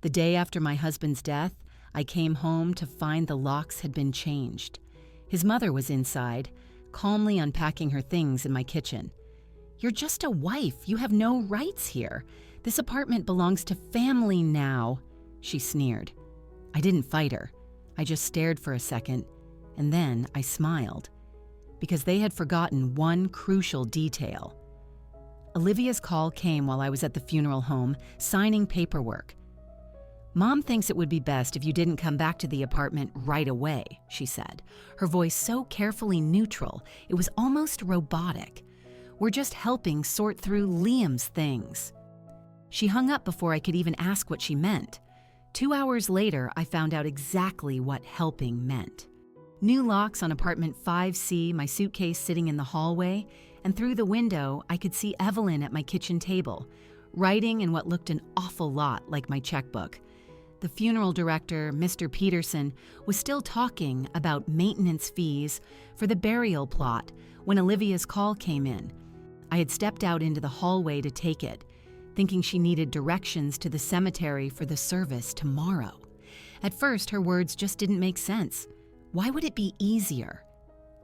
The day after my husband's death, I came home to find the locks had been changed. His mother was inside, calmly unpacking her things in my kitchen. "You're just a wife. You have no rights here. This apartment belongs to family now," she sneered. I didn't fight her. I just stared for a second, and then I smiled, because they had forgotten one crucial detail. Olivia's call came while I was at the funeral home, signing paperwork. "Mom thinks it would be best if you didn't come back to the apartment right away," she said, her voice so carefully neutral it was almost robotic. "We're just helping sort through Liam's things." She hung up before I could even ask what she meant. 2 hours later, I found out exactly what helping meant. New locks on apartment 5C, my suitcase sitting in the hallway, and through the window, I could see Evelyn at my kitchen table, writing in what looked an awful lot like my checkbook. The funeral director, Mr. Peterson, was still talking about maintenance fees for the burial plot when Olivia's call came in. I had stepped out into the hallway to take it, thinking she needed directions to the cemetery for the service tomorrow. At first, her words just didn't make sense. Why would it be easier?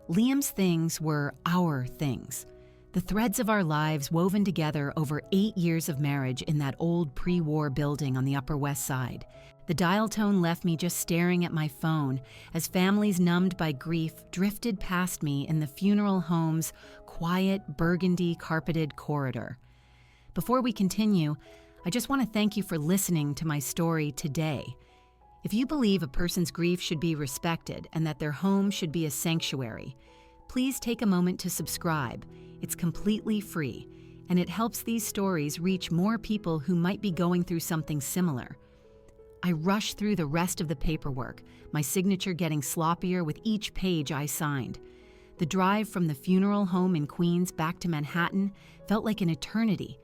Liam's things were our things. The threads of our lives woven together over 8 years of marriage in that old pre-war building on the Upper West Side. The dial tone left me just staring at my phone as families numbed by grief drifted past me in the funeral home's quiet, burgundy carpeted corridor. Before we continue, I just want to thank you for listening to my story today. If you believe a person's grief should be respected and that their home should be a sanctuary, please take a moment to subscribe. It's completely free, and it helps these stories reach more people who might be going through something similar. I rushed through the rest of the paperwork, my signature getting sloppier with each page I signed. The drive from the funeral home in Queens back to Manhattan felt like an eternity.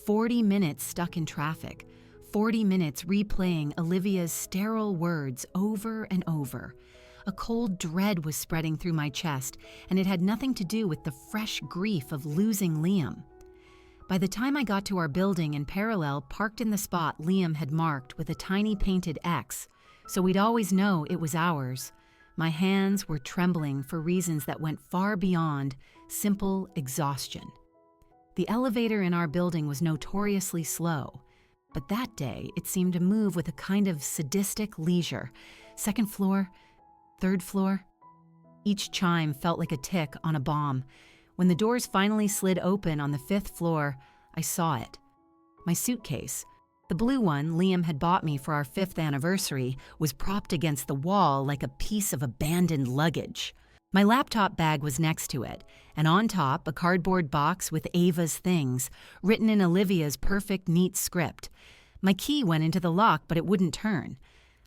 40 minutes stuck in traffic, 40 minutes replaying Olivia's sterile words over and over. A cold dread was spreading through my chest, and it had nothing to do with the fresh grief of losing Liam. By the time I got to our building in Parallel, parked in the spot Liam had marked with a tiny painted X, so we'd always know it was ours, my hands were trembling for reasons that went far beyond simple exhaustion. The elevator in our building was notoriously slow, but that day it seemed to move with a kind of sadistic leisure. Second floor, third floor. Each chime felt like a tick on a bomb. When the doors finally slid open on the 5th floor, I saw it. My suitcase, the blue one Liam had bought me for our 5th anniversary, was propped against the wall like a piece of abandoned luggage. My laptop bag was next to it, and on top, a cardboard box with Ava's things, written in Olivia's perfect, neat script. My key went into the lock, but it wouldn't turn.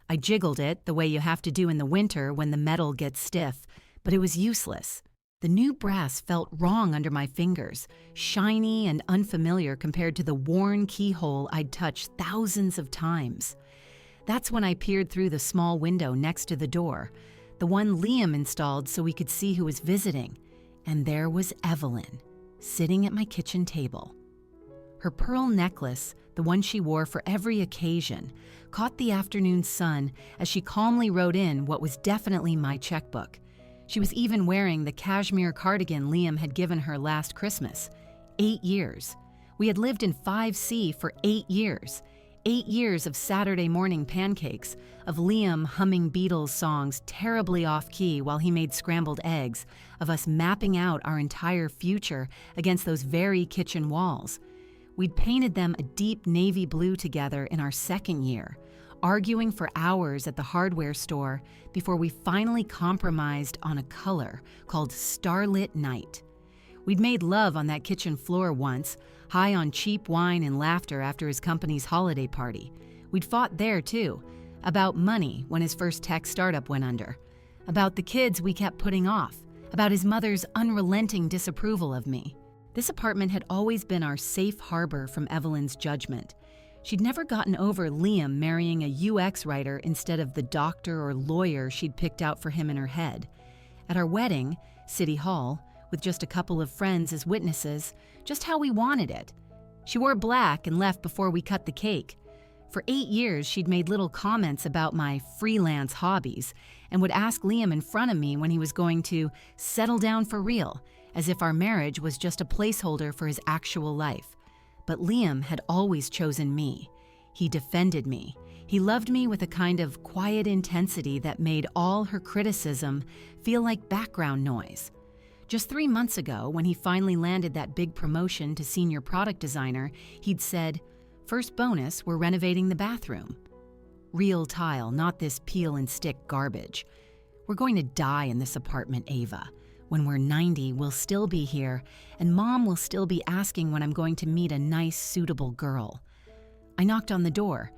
I jiggled it the way you have to do in the winter when the metal gets stiff, but it was useless. The new brass felt wrong under my fingers, shiny and unfamiliar compared to the worn keyhole I'd touched thousands of times. That's when I peered through the small window next to the door, the one Liam installed so we could see who was visiting, and there was Evelyn, sitting at my kitchen table. Her pearl necklace, the one she wore for every occasion, caught the afternoon sun as she calmly wrote in what was definitely my checkbook. She was even wearing the cashmere cardigan Liam had given her last Christmas. 8 years. We had lived in 5C for 8 years. 8 years of Saturday morning pancakes, of Liam humming Beatles songs terribly off-key while he made scrambled eggs, of us mapping out our entire future against those very kitchen walls. We'd painted them a deep navy blue together in our 2nd year, arguing for hours at the hardware store before we finally compromised on a color called Starlit Night. We'd made love on that kitchen floor once, high on cheap wine and laughter after his company's holiday party. We'd fought there too, about money when his first tech startup went under, about the kids we kept putting off, about his mother's unrelenting disapproval of me. This apartment had always been our safe harbor from Evelyn's judgment. She'd never gotten over Liam marrying a UX writer instead of the doctor or lawyer she'd picked out for him in her head. At our wedding, City Hall, with just a couple of friends as witnesses, just how we wanted it. She wore black and left before we cut the cake. For 8 years, she'd made little comments about my freelance hobbies and would ask Liam in front of me when he was going to settle down for real, as if our marriage was just a placeholder for his actual life. But Liam had always chosen me. He defended me. He loved me with a kind of quiet intensity that made all her criticism feel like background noise. Just 3 months ago, when he finally landed that big promotion to senior product designer, he'd said, "First bonus, we're renovating the bathroom. Real tile, not this peel and stick garbage. We're going to die in this apartment, Ava. When we're 90, we'll still be here, and Mom will still be asking when I'm going to meet a nice, suitable girl." I knocked on the door.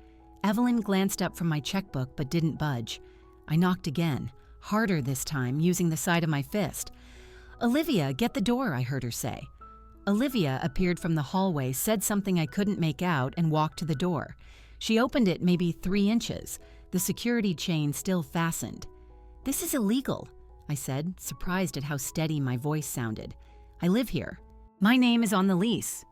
Evelyn glanced up from my checkbook but didn't budge. I knocked again, harder this time, using the side of my fist. "Olivia, get the door," I heard her say. Olivia appeared from the hallway, said something I couldn't make out, and walked to the door. She opened it maybe 3 inches, the security chain still fastened. "This is illegal," I said, surprised at how steady my voice sounded. "I live here. My name is on the lease."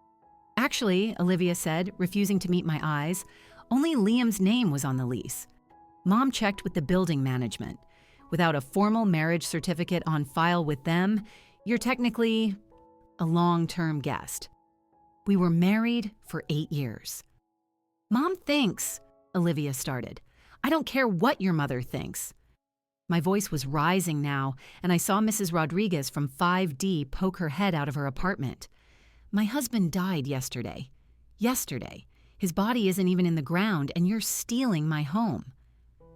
"Actually," Olivia said, refusing to meet my eyes, "only Liam's name was on the lease. Mom checked with the building management. Without a formal marriage certificate on file with them, you're technically a long-term guest. We were married for 8 years. "Mom thinks," Olivia started. "I don't care what your mother thinks." My voice was rising now, and I saw Mrs. Rodriguez from 5D poke her head out of her apartment. "My husband died yesterday. Yesterday. His body isn't even in the ground, and you're stealing my home."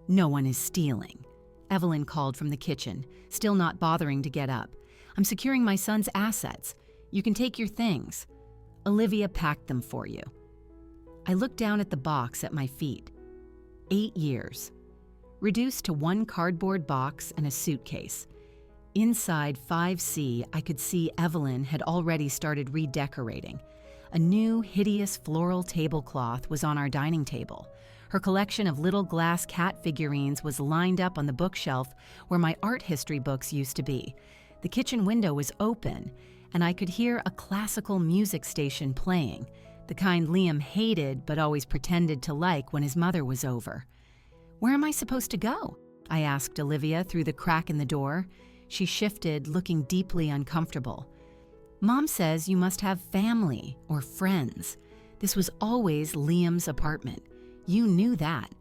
"No one is stealing," Evelyn called from the kitchen, still not bothering to get up. "I'm securing my son's assets. You can take your things. Olivia packed them for you." I looked down at the box at my feet. 8 years. Reduced to one cardboard box and a suitcase. Inside 5C, I could see Evelyn had already started redecorating. A new, hideous floral tablecloth was on our dining table. Her collection of little glass cat figurines was lined up on the bookshelf where my art history books used to be. The kitchen window was open, and I could hear a classical music station playing, the kind Liam hated but always pretended to like when his mother was over. "Where am I supposed to go?" I asked Olivia through the crack in the door. She shifted, looking deeply uncomfortable. "Mom says you must have family or friends. This was always Liam's apartment. You knew that."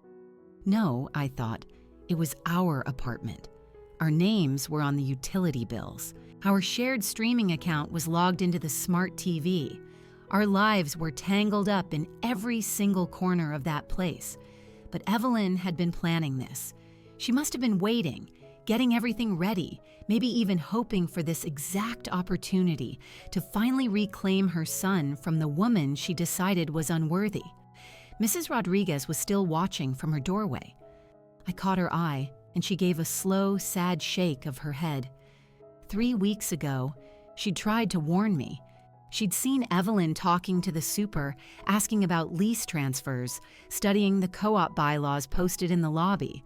No, I thought. It was our apartment. Our names were on the utility bills. Our shared streaming account was logged into the smart TV. Our lives were tangled up in every single corner of that place. But Evelyn had been planning this. She must have been waiting, getting everything ready, maybe even hoping for this exact opportunity to finally reclaim her son from the woman she decided was unworthy. Mrs. Rodriguez was still watching from her doorway. I caught her eye, and she gave a slow, sad shake of her head. 3 weeks ago, she'd tried to warn me. She'd seen Evelyn talking to the super, asking about lease transfers, studying the co-op bylaws posted in the lobby.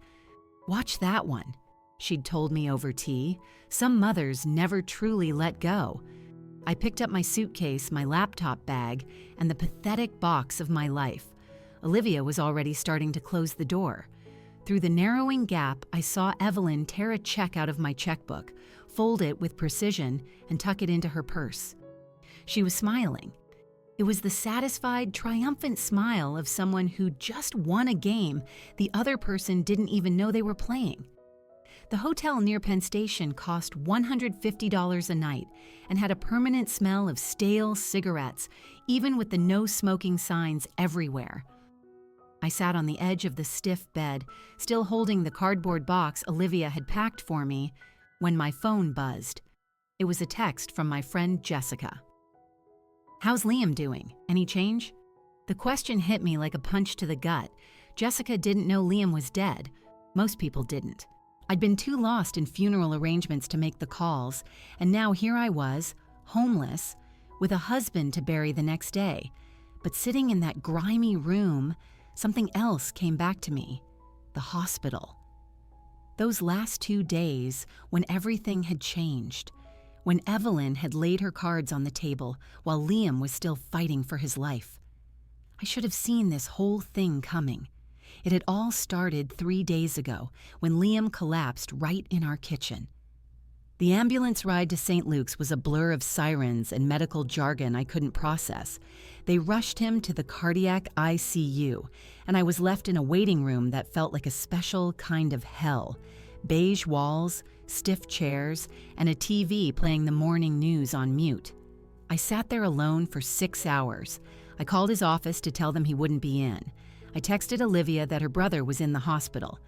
"Watch that one," she'd told me over tea. Some mothers never truly let go. I picked up my suitcase, my laptop bag, and the pathetic box of my life. Olivia was already starting to close the door. Through the narrowing gap, I saw Evelyn tear a check out of my checkbook, fold it with precision, and tuck it into her purse. She was smiling. It was the satisfied, triumphant smile of someone who just won a game the other person didn't even know they were playing. The hotel near Penn Station cost $150 a night and had a permanent smell of stale cigarettes, even with the no smoking signs everywhere. I sat on the edge of the stiff bed, still holding the cardboard box Olivia had packed for me, when my phone buzzed. It was a text from my friend Jessica. "How's Liam doing? Any change?" The question hit me like a punch to the gut. Jessica didn't know Liam was dead. Most people didn't. I'd been too lost in funeral arrangements to make the calls, and now here I was, homeless, with a husband to bury the next day. But sitting in that grimy room, something else came back to me. The hospital. Those last 2 days, when everything had changed, when Evelyn had laid her cards on the table while Liam was still fighting for his life. I should have seen this whole thing coming. It had all started 3 days ago when Liam collapsed right in our kitchen. The ambulance ride to St. Luke's was a blur of sirens and medical jargon I couldn't process. They rushed him to the cardiac ICU, and I was left in a waiting room that felt like a special kind of hell. Beige walls, stiff chairs, and a TV playing the morning news on mute. I sat there alone for 6 hours. I called his office to tell them he wouldn't be in. I texted Olivia that her brother was in the hospital.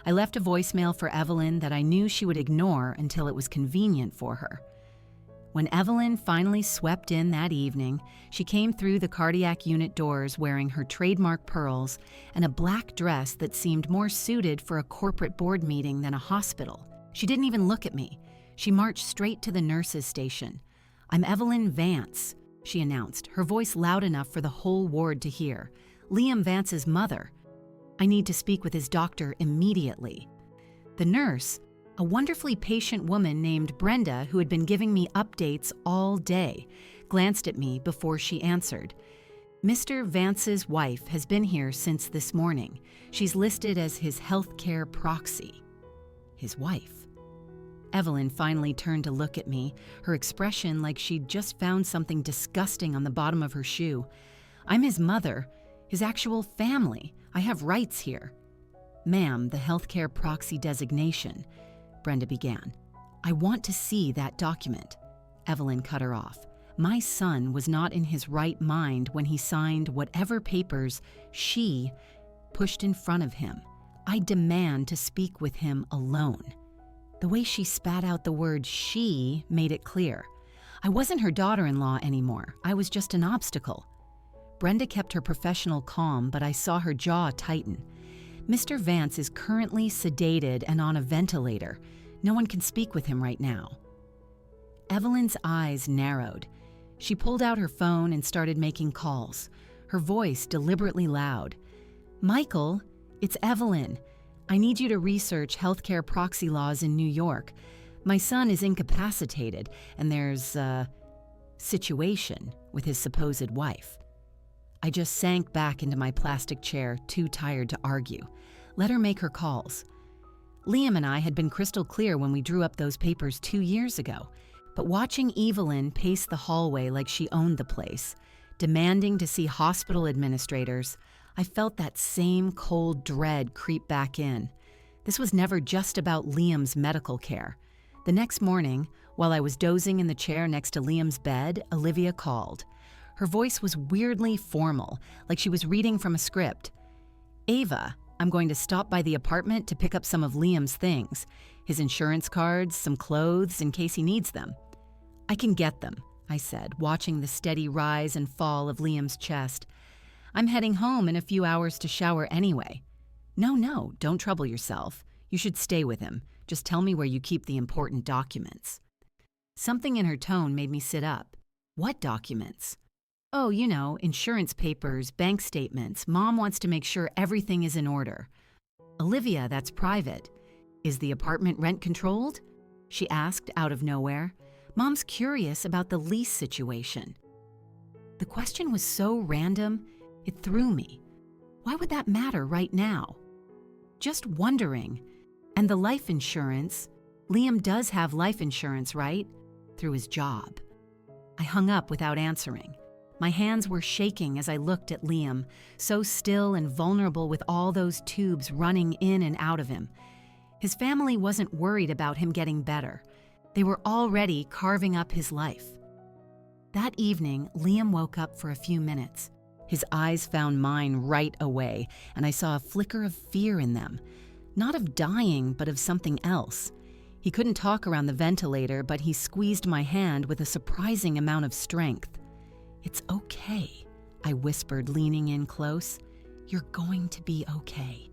I left a voicemail for Evelyn that I knew she would ignore until it was convenient for her. When Evelyn finally swept in that evening, she came through the cardiac unit doors wearing her trademark pearls and a black dress that seemed more suited for a corporate board meeting than a hospital. She didn't even look at me. She marched straight to the nurses' station. "I'm Evelyn Vance," she announced, her voice loud enough for the whole ward to hear. "Liam Vance's mother. I need to speak with his doctor immediately." The nurse, a wonderfully patient woman named Brenda who had been giving me updates all day, glanced at me before she answered. "Mr. Vance's wife has been here since this morning. She's listed as his healthcare proxy." His wife. Evelyn finally turned to look at me, her expression like she'd just found something disgusting on the bottom of her shoe. "I'm his mother, his actual family. I have rights here." "Ma'am, the healthcare proxy designation," Brenda began. "I want to see that document." Evelyn cut her off. "My son was not in his right mind when he signed whatever papers she pushed in front of him. I demand to speak with him alone." The way she spat out the word she made it clear. I wasn't her daughter-in-law anymore. I was just an obstacle. Brenda kept her professional calm, but I saw her jaw tighten. "Mr. Vance is currently sedated and on a ventilator. No one can speak with him right now." Evelyn's eyes narrowed. She pulled out her phone and started making calls, her voice deliberately loud. "Michael, it's Evelyn. I need you to research healthcare proxy laws in New York. My son is incapacitated, and there's a situation with his supposed wife." I just sank back into my plastic chair, too tired to argue. Let her make her calls. Liam and I had been crystal clear when we drew up those papers 2 years ago, but watching Evelyn pace the hallway like she owned the place, demanding to see hospital administrators, I felt that same cold dread creep back in. This was never just about Liam's medical care. The next morning, while I was dozing in the chair next to Liam's bed, Olivia called. Her voice was weirdly formal, like she was reading from a script. "Ava, I'm going to stop by the apartment to pick up some of Liam's things. His insurance cards, some clothes, in case he needs them." "I can get them," I said, watching the steady rise and fall of Liam's chest. "I'm heading home in a few hours to shower anyway." No, don't trouble yourself. You should stay with him. Just tell me where you keep the important documents." Something in her tone made me sit up. "What documents?" "Oh, you know, insurance papers, bank statements. Mom wants to make sure everything is in order." "Olivia, that's private. Is the apartment rent-controlled?" she asked out of nowhere. "Mom's curious about the lease situation." The question was so random, it threw me. Why would that matter right now? Just wondering. And the life insurance, Liam does have life insurance, right? Through his job. I hung up without answering. My hands were shaking as I looked at Liam, so still and vulnerable with all those tubes running in and out of him. His family wasn't worried about him getting better. They were already carving up his life. That evening, Liam woke up for a few minutes. His eyes found mine right away, and I saw a flicker of fear in them. Not of dying, but of something else. He couldn't talk around the ventilator, but he squeezed my hand with a surprising amount of strength. "It's okay," I whispered, leaning in close. "You're going to be okay."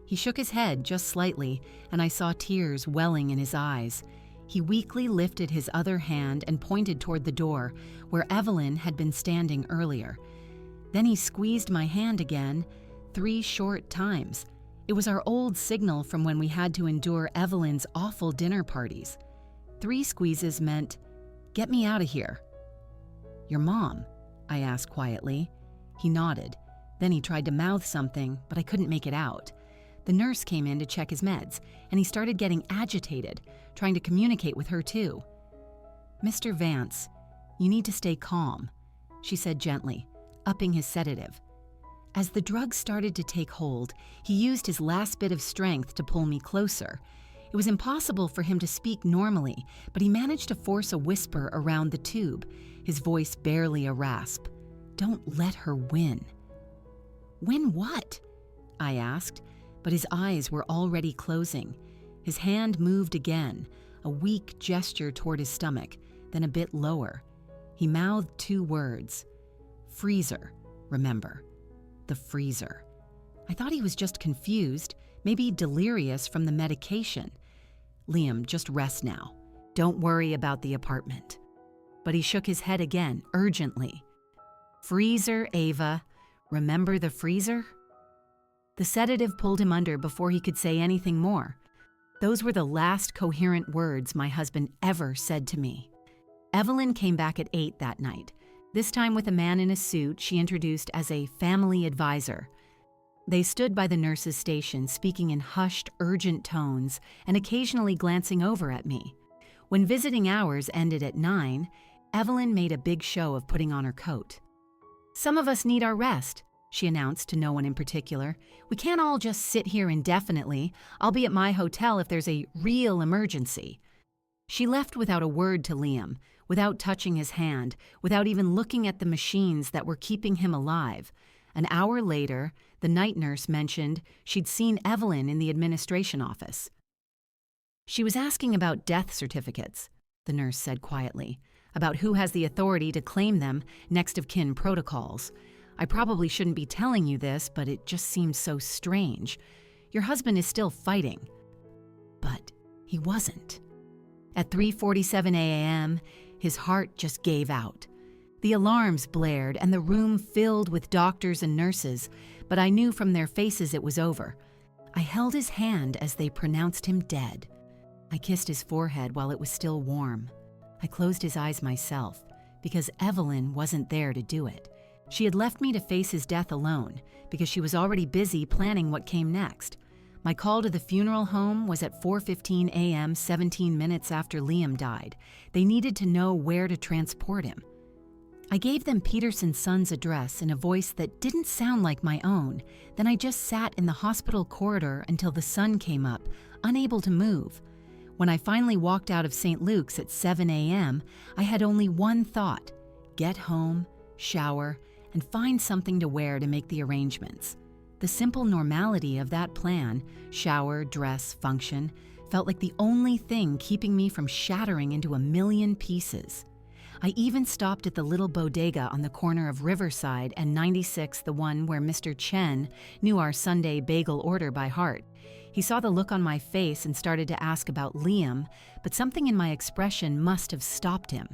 He shook his head just slightly, and I saw tears welling in his eyes. He weakly lifted his other hand and pointed toward the door, where Evelyn had been standing earlier. Then he squeezed my hand again, 3 short times. It was our old signal from when we had to endure Evelyn's awful dinner parties. 3 squeezes meant, "Get me out of here." "Your mom?" I asked quietly. He nodded. Then he tried to mouth something, but I couldn't make it out. The nurse came in to check his meds, and he started getting agitated, trying to communicate with her too. "Mr. Vance, you need to stay calm," she said gently, upping his sedative. As the drug started to take hold, he used his last bit of strength to pull me closer. It was impossible for him to speak normally, but he managed to force a whisper around the tube, his voice barely a rasp. "Don't let her win." "Win what?" I asked, but his eyes were already closing. His hand moved again, a weak gesture toward his stomach, then a bit lower. He mouthed 2 words. "Freezer, remember. The freezer." I thought he was just confused, maybe delirious from the medication. "Liam, just rest now. Don't worry about the apartment." But he shook his head again, urgently. "Freezer, Ava. Remember the freezer?" The sedative pulled him under before he could say anything more. Those were the last coherent words my husband ever said to me. Evelyn came back at 8 that night, this time with a man in a suit she introduced as a family advisor. They stood by the nurse's station, speaking in hushed, urgent tones and occasionally glancing over at me. When visiting hours ended at 9, Evelyn made a big show of putting on her coat. "Some of us need our rest," she announced to no one in particular. "We can't all just sit here indefinitely. I'll be at my hotel if there's a real emergency." She left without a word to Liam, without touching his hand, without even looking at the machines that were keeping him alive. An hour later, the night nurse mentioned she'd seen Evelyn in the administration office. "She was asking about death certificates," the nurse said quietly, "about who has the authority to claim them, next of kin protocols. I probably shouldn't be telling you this, but it just seems so strange. Your husband is still fighting." But he wasn't. At 3:47 a.m., his heart just gave out. The alarms blared and the room filled with doctors and nurses, but I knew from their faces it was over. I held his hand as they pronounced him dead. I kissed his forehead while it was still warm. I closed his eyes myself, because Evelyn wasn't there to do it. She had left me to face his death alone, because she was already busy planning what came next. My call to the funeral home was at 4:15 a.m., 17 minutes after Liam died. They needed to know where to transport him. I gave them Peterson's son's address in a voice that didn't sound like my own. Then I just sat in the hospital corridor until the sun came up, unable to move. When I finally walked out of St. Luke's at 7 a.m., I had only one thought: get home, shower, and find something to wear to make the arrangements. The simple normality of that plan, shower, dress, function, felt like the only thing keeping me from shattering into a million pieces. I even stopped at the little bodega on the corner of Riverside and 96, the one where Mr. Chen knew our Sunday bagel order by heart. He saw the look on my face and started to ask about Liam, but something in my expression must have stopped him.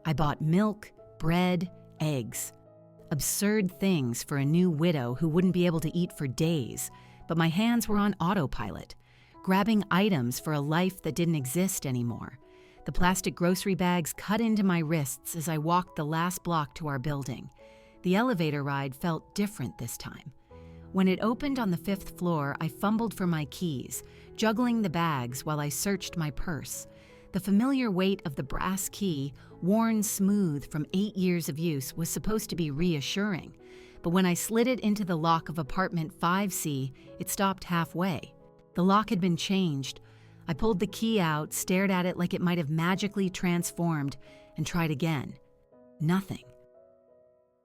I bought milk, bread, eggs. Absurd things for a new widow who wouldn't be able to eat for days, but my hands were on autopilot, grabbing items for a life that didn't exist anymore. The plastic grocery bags cut into my wrists as I walked the last block to our building. The elevator ride felt different this time. When it opened on the 5th floor, I fumbled for my keys, juggling the bags while I searched my purse. The familiar weight of the brass key, worn smooth from 8 years of use, was supposed to be reassuring. But when I slid it into the lock of apartment 5C, it stopped halfway. The lock had been changed. I pulled the key out, stared at it like it might have magically transformed, and tried again. Nothing.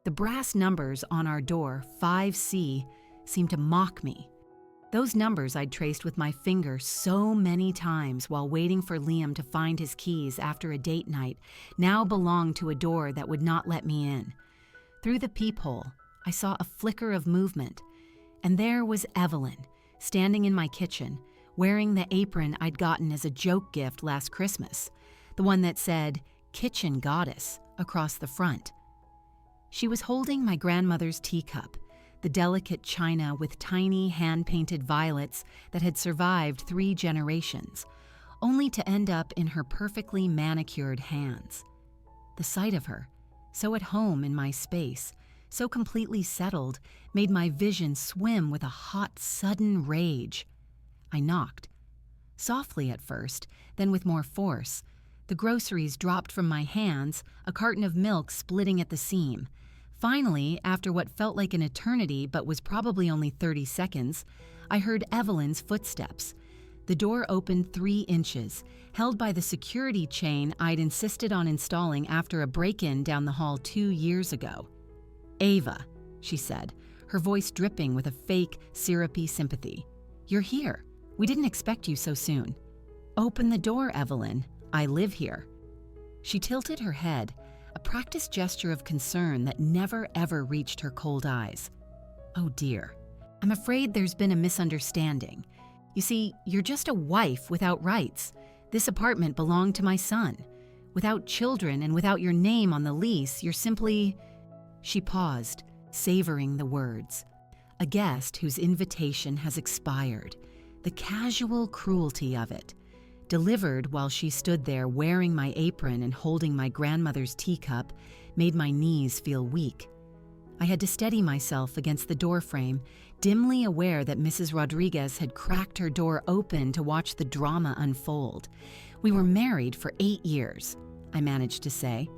The brass numbers on our door, 5C, seemed to mock me. Those numbers I'd traced with my finger so many times while waiting for Liam to find his keys after a date night now belonged to a door that would not let me in. Through the peephole, I saw a flicker of movement, and there was Evelyn, standing in my kitchen, wearing the apron I'd gotten as a joke gift last Christmas, the one that said, "Kitchen Goddess," across the front. She was holding my grandmother's teacup, the delicate china with tiny hand-painted violets that had survived 3 generations, only to end up in her perfectly manicured hands. The sight of her, so at home in my space, so completely settled, made my vision swim with a hot, sudden rage. I knocked. Softly at first, then with more force. The groceries dropped from my hands, a carton of milk splitting at the seam. Finally, after what felt like an eternity but was probably only 30 seconds, I heard Evelyn's footsteps. The door opened 3 inches, held by the security chain I'd insisted on installing after a break-in down the hall 2 years ago. "Ava," she said, her voice dripping with a fake, syrupy sympathy. "You're here. We didn't expect you so soon." "Open the door, Evelyn. I live here." She tilted her head, a practiced gesture of concern that never ever reached her cold eyes. "Oh dear. I'm afraid there's been a misunderstanding. You see, you're just a wife without rights. This apartment belonged to my son. Without children and without your name on the lease, you're simply—" She paused, savoring the words. A guest whose invitation has expired. The casual cruelty of it. Delivered while she stood there wearing my apron and holding my grandmother's teacup, made my knees feel weak. I had to steady myself against the doorframe, dimly aware that Mrs. Rodriguez had cracked her door open to watch the drama unfold. "We were married for 8 years, I managed to say.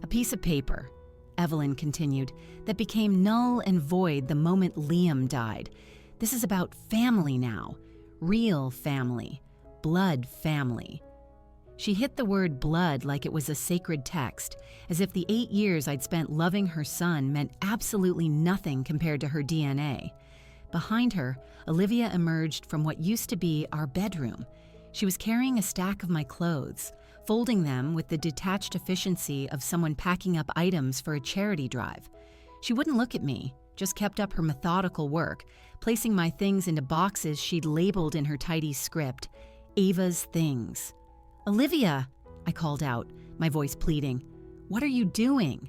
"A piece of paper," Evelyn continued, "that became null and void the moment Liam died. This is about family now. Real family. Blood family." She hit the word blood like it was a sacred text, as if the 8 years I'd spent loving her son meant absolutely nothing compared to her DNA. Behind her, Olivia emerged from what used to be our bedroom. She was carrying a stack of my clothes, folding them with the detached efficiency of someone packing up items for a charity drive. She wouldn't look at me, just kept up her methodical work, placing my things into boxes she'd labeled in her tidy script, "Ava's things." "Olivia," I called out, my voice pleading. "What are you doing?"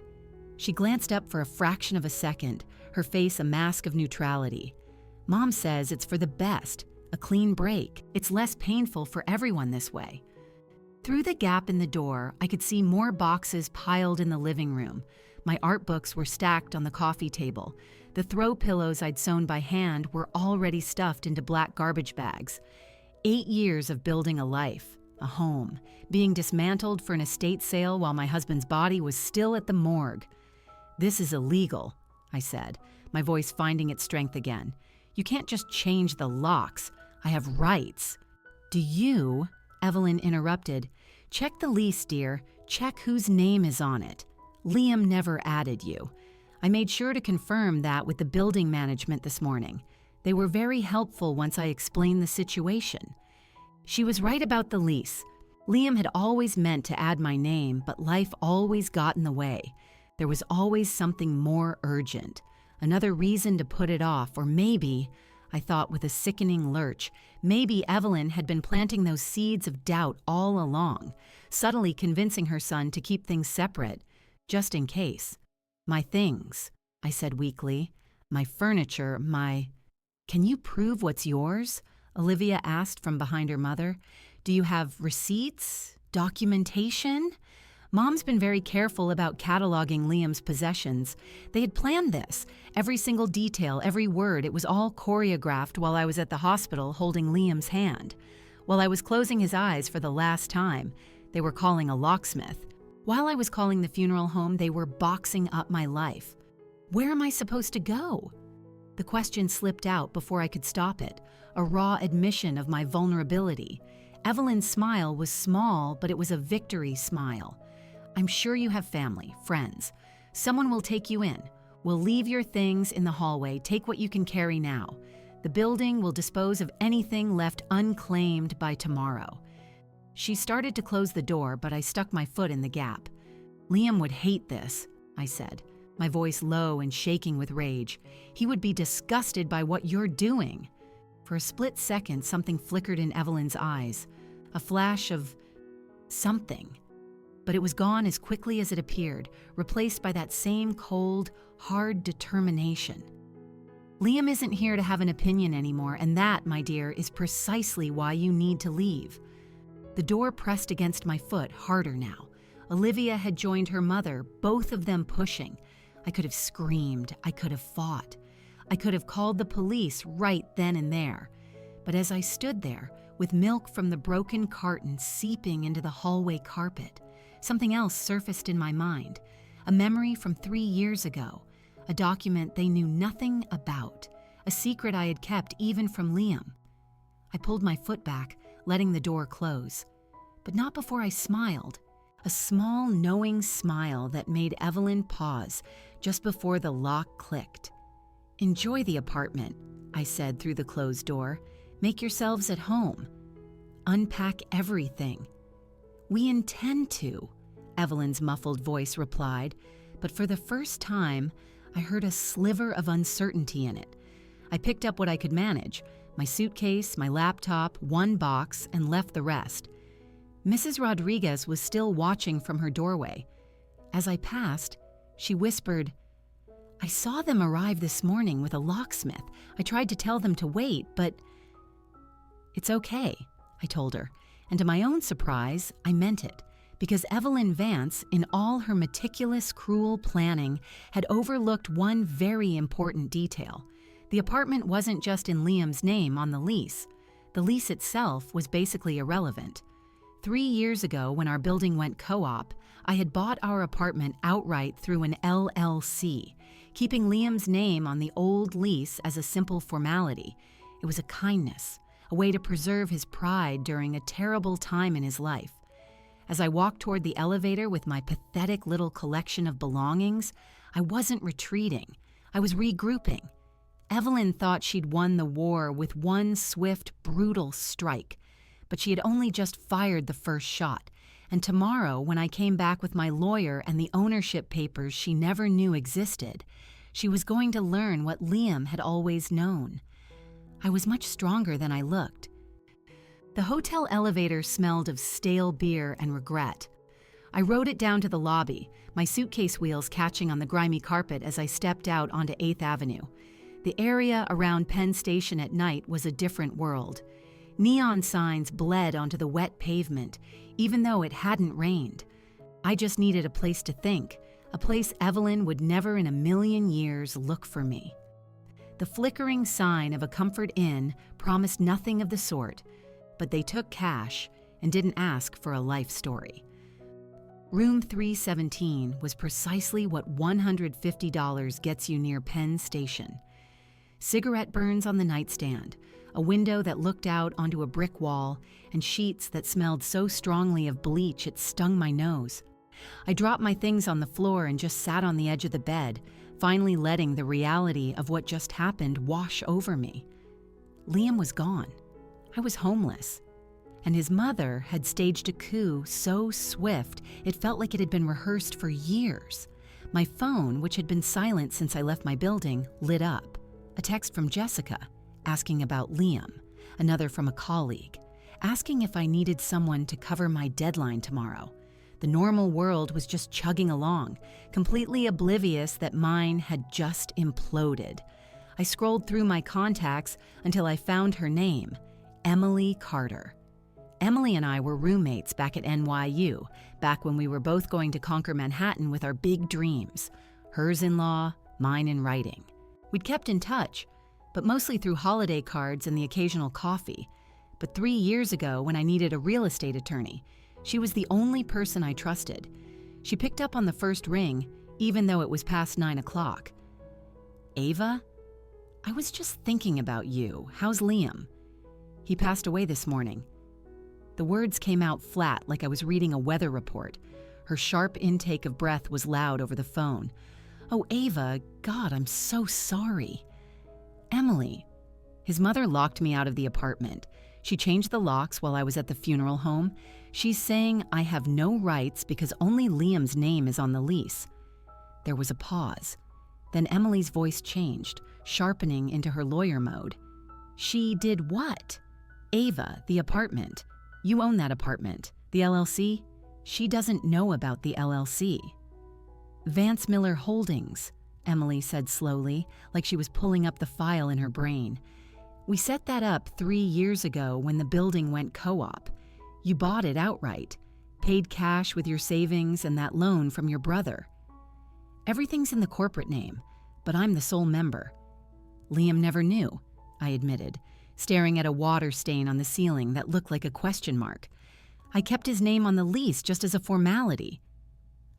She glanced up for a fraction of a second, her face a mask of neutrality. "Mom says it's for the best, a clean break. It's less painful for everyone this way." Through the gap in the door, I could see more boxes piled in the living room. My art books were stacked on the coffee table. The throw pillows I'd sewn by hand were already stuffed into black garbage bags. 8 years of building a life, a home, being dismantled for an estate sale while my husband's body was still at the morgue. "This is illegal," I said, my voice finding its strength again. "You can't just change the locks. I have rights." "Do you?" Evelyn interrupted. "Check the lease, dear. Check whose name is on it. Liam never added you. I made sure to confirm that with the building management this morning. They were very helpful once I explained the situation." She was right about the lease. Liam had always meant to add my name, but life always got in the way. There was always something more urgent, another reason to put it off, or maybe, I thought with a sickening lurch, maybe Evelyn had been planting those seeds of doubt all along, subtly convincing her son to keep things separate, just in case. "My things," I said weakly. "My furniture, my—" "Can you prove what's yours?" Olivia asked from behind her mother. "Do you have receipts? Documentation?" Mom's been very careful about cataloging Liam's possessions. They had planned this. Every single detail, every word, it was all choreographed while I was at the hospital holding Liam's hand. While I was closing his eyes for the last time, they were calling a locksmith. While I was calling the funeral home, they were boxing up my life. Where am I supposed to go? The question slipped out before I could stop it, a raw admission of my vulnerability. Evelyn's smile was small, but it was a victory smile. "I'm sure you have family, friends. Someone will take you in. We'll leave your things in the hallway. Take what you can carry now. The building will dispose of anything left unclaimed by tomorrow." She started to close the door, but I stuck my foot in the gap. "Liam would hate this," I said, my voice low and shaking with rage. "He would be disgusted by what you're doing." For a split second, something flickered in Evelyn's eyes, a flash of something. But it was gone as quickly as it appeared, replaced by that same cold, hard determination. "Liam isn't here to have an opinion anymore, and that, my dear, is precisely why you need to leave." The door pressed against my foot harder now. Olivia had joined her mother, both of them pushing. I could have screamed. I could have fought. I could have called the police right then and there. But as I stood there, with milk from the broken carton seeping into the hallway carpet, something else surfaced in my mind, a memory from 3 years ago, a document they knew nothing about, a secret I had kept even from Liam. I pulled my foot back, letting the door close. But not before I smiled, a small, knowing smile that made Evelyn pause just before the lock clicked. "Enjoy the apartment," I said through the closed door. "Make yourselves at home. Unpack everything." "We intend to," Evelyn's muffled voice replied, but for the first time, I heard a sliver of uncertainty in it. I picked up what I could manage, my suitcase, my laptop, one box, and left the rest. Mrs. Rodriguez was still watching from her doorway. As I passed, she whispered, "I saw them arrive this morning with a locksmith. I tried to tell them to wait, but—" "It's okay," I told her, and to my own surprise, I meant it, because Evelyn Vance, in all her meticulous, cruel planning, had overlooked one very important detail. The apartment wasn't just in Liam's name on the lease. The lease itself was basically irrelevant. 3 years ago, when our building went co-op, I had bought our apartment outright through an LLC, keeping Liam's name on the old lease as a simple formality. It was a kindness, a way to preserve his pride during a terrible time in his life. As I walked toward the elevator with my pathetic little collection of belongings, I wasn't retreating. I was regrouping. Evelyn thought she'd won the war with one swift, brutal strike, but she had only just fired the first shot, and tomorrow, when I came back with my lawyer and the ownership papers she never knew existed, she was going to learn what Liam had always known. I was much stronger than I looked. The hotel elevator smelled of stale beer and regret. I rode it down to the lobby, my suitcase wheels catching on the grimy carpet as I stepped out onto 8th Avenue. The area around Penn Station at night was a different world. Neon signs bled onto the wet pavement, even though it hadn't rained. I just needed a place to think, a place Evelyn would never in a million years look for me. The flickering sign of a Comfort Inn promised nothing of the sort, but they took cash and didn't ask for a life story. Room 317 was precisely what $150 gets you near Penn Station. Cigarette burns on the nightstand, a window that looked out onto a brick wall, and sheets that smelled so strongly of bleach it stung my nose. I dropped my things on the floor and just sat on the edge of the bed, finally letting the reality of what just happened wash over me. Liam was gone. I was homeless. And his mother had staged a coup so swift it felt like it had been rehearsed for years. My phone, which had been silent since I left my building, lit up. A text from Jessica, asking about Liam, another from a colleague, asking if I needed someone to cover my deadline tomorrow. The normal world was just chugging along, completely oblivious that mine had just imploded. I scrolled through my contacts until I found her name, Emily Carter. Emily and I were roommates back at NYU, back when we were both going to conquer Manhattan with our big dreams, hers in law, mine in writing. We'd kept in touch, but mostly through holiday cards and the occasional coffee. But 3 years ago, when I needed a real estate attorney, she was the only person I trusted. She picked up on the first ring, even though it was past 9 o'clock. "Ava? I was just thinking about you. How's Liam?" "He passed away this morning." The words came out flat, like I was reading a weather report. Her sharp intake of breath was loud over the phone. "Oh, Ava, God, I'm so sorry." "Emily." His mother locked me out of the apartment. She changed the locks while I was at the funeral home. She's saying I have no rights because only Liam's name is on the lease. There was a pause. Then Emily's voice changed, sharpening into her lawyer mode. "She did what?" "Ava, the apartment. You own that apartment. The LLC? She doesn't know about the LLC." "Vance Miller Holdings," Emily said slowly, like she was pulling up the file in her brain. "We set that up 3 years ago when the building went co-op. You bought it outright, paid cash with your savings and that loan from your brother." Everything's in the corporate name, but I'm the sole member. Liam never knew, I admitted, staring at a water stain on the ceiling that looked like a question mark. I kept his name on the lease just as a formality.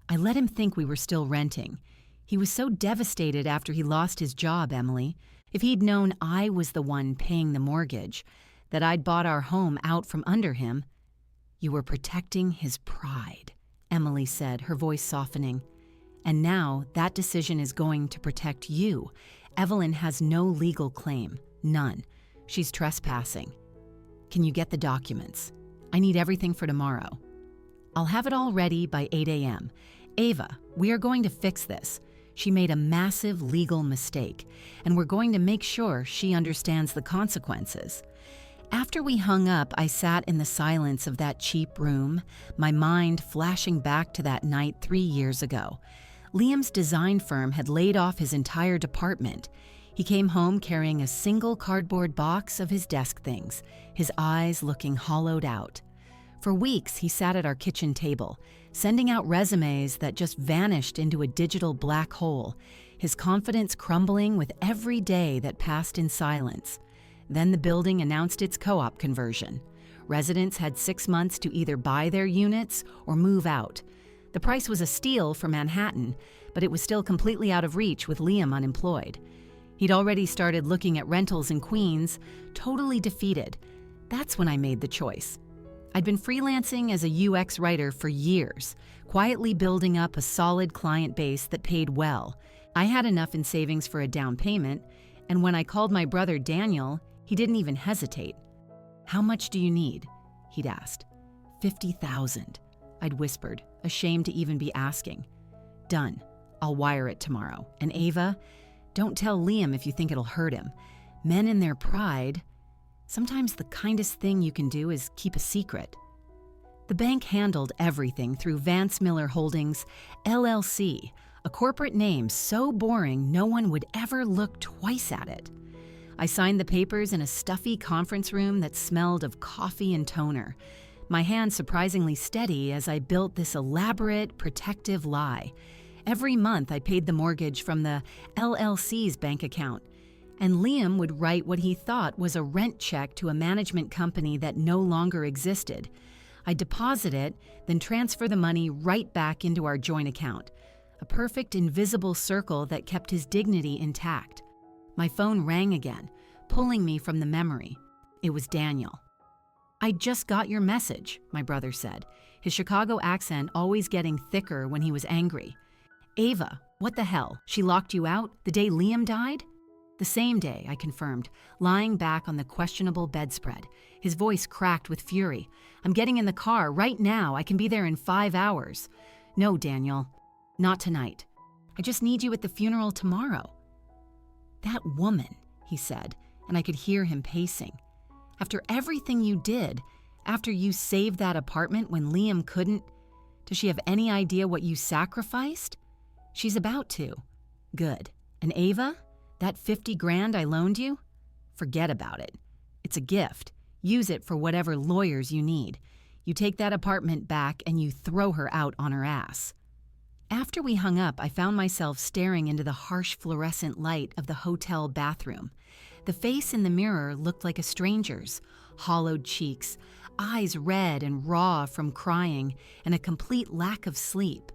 I let him think we were still renting. He was so devastated after he lost his job, Emily. If he'd known I was the one paying the mortgage, that I'd bought our home out from under him. You were protecting his pride, Emily said, her voice softening. And now that decision is going to protect you. Evelyn has no legal claim. None. She's trespassing. Can you get the documents? I need everything for tomorrow. I'll have it all ready by 8 a.m. Ava, we are going to fix this. She made a massive legal mistake, and we're going to make sure she understands the consequences. After we hung up, I sat in the silence of that cheap room, my mind flashing back to that night 3 years ago. Liam's design firm had laid off his entire department. He came home carrying a single cardboard box of his desk things, his eyes looking hollowed out. For weeks, he sat at our kitchen table, sending out resumes that just vanished into a digital black hole, his confidence crumbling with every day that passed in silence. Then the building announced its co-op conversion. Residents had 6 months to either buy their units or move out. The price was a steal for Manhattan, but it was still completely out of reach with Liam unemployed. He'd already started looking at rentals in Queens, totally defeated. That's when I made the choice. I'd been freelancing as a UX writer for years, quietly building up a solid client base that paid well. I had enough in savings for a down payment, and when I called my brother Daniel, he didn't even hesitate. "How much do you need?" he'd asked. "50,000, I'd whispered, ashamed to even be asking. "Done. I'll wire it tomorrow. And Ava, don't tell Liam if you think it'll hurt him. Men in their pride, sometimes the kindest thing you can do is keep a secret." The bank handled everything through Vance Miller Holdings, LLC, a corporate name so boring no one would ever look twice at it. I signed the papers in a stuffy conference room that smelled of coffee and toner, my hand surprisingly steady as I built this elaborate, protective lie. Every month I paid the mortgage from the LLC's bank account, and Liam would write what he thought was a rent check to a management company that no longer existed. I'd deposit it, then transfer the money right back into our joint account, a perfect invisible circle that kept his dignity intact. My phone rang again, pulling me from the memory. It was Daniel. "I just got your message," my brother said, his Chicago accent always getting thicker when he was angry. "Ava, what the hell? She locked you out the day Liam died?" "The same day," I confirmed, lying back on the questionable bedspread. His voice cracked with fury. "I'm getting in the car right now. I can be there in 5 hours." "No, Daniel, not tonight. I just need you at the funeral tomorrow." "That woman," he said, and I could hear him pacing. "After everything you did, after you saved that apartment when Liam couldn't, does she have any idea what you sacrificed?" "She's about to." "Good. And Ava, that 50 grand I loaned you? Forget about it. It's a gift. Use it for whatever lawyers you need. You take that apartment back and you throw her out on her ass." After we hung up, I found myself staring into the harsh fluorescent light of the hotel bathroom. The face in the mirror looked like a stranger's, hollowed cheeks, eyes red and raw from crying, and a complete lack of sleep.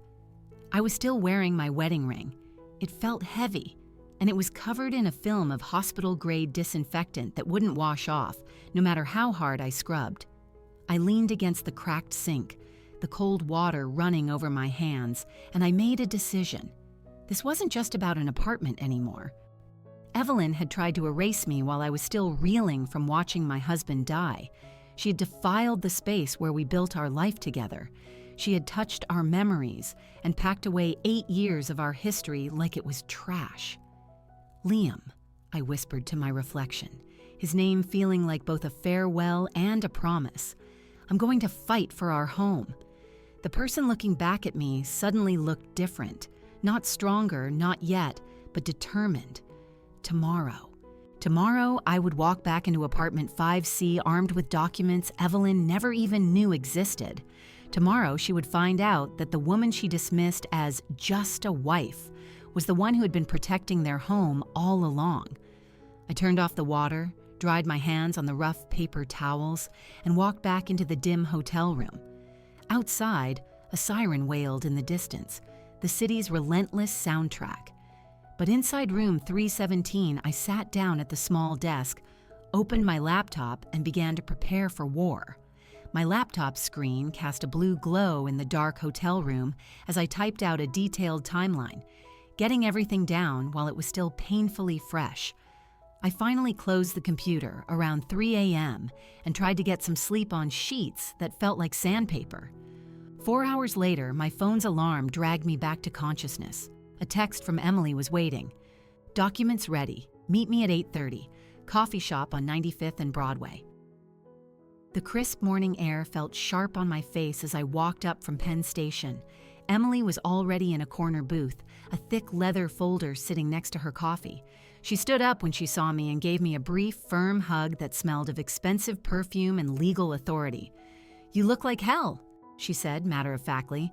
I was still wearing my wedding ring. It felt heavy, and it was covered in a film of hospital-grade disinfectant that wouldn't wash off, no matter how hard I scrubbed. I leaned against the cracked sink, the cold water running over my hands, and I made a decision. This wasn't just about an apartment anymore. Evelyn had tried to erase me while I was still reeling from watching my husband die. She had defiled the space where we built our life together. She had touched our memories and packed away 8 years of our history like it was trash. "Liam," I whispered to my reflection, his name feeling like both a farewell and a promise. "I'm going to fight for our home." The person looking back at me suddenly looked different, not stronger, not yet, but determined. Tomorrow, I would walk back into apartment 5C armed with documents Evelyn never even knew existed. Tomorrow, she would find out that the woman she dismissed as just a wife was the one who had been protecting their home all along. I turned off the water, dried my hands on the rough paper towels, and walked back into the dim hotel room. Outside, a siren wailed in the distance, the city's relentless soundtrack. But inside room 317, I sat down at the small desk, opened my laptop, and began to prepare for war. My laptop screen cast a blue glow in the dark hotel room as I typed out a detailed timeline, getting everything down while it was still painfully fresh. I finally closed the computer around 3 a.m. and tried to get some sleep on sheets that felt like sandpaper. 4 hours later, my phone's alarm dragged me back to consciousness. A text from Emily was waiting. "Documents ready. Meet me at 8:30. Coffee shop on 95th and Broadway." The crisp morning air felt sharp on my face as I walked up from Penn Station. Emily was already in a corner booth, a thick leather folder sitting next to her coffee. She stood up when she saw me and gave me a brief, firm hug that smelled of expensive perfume and legal authority. "You look like hell," she said matter-of-factly.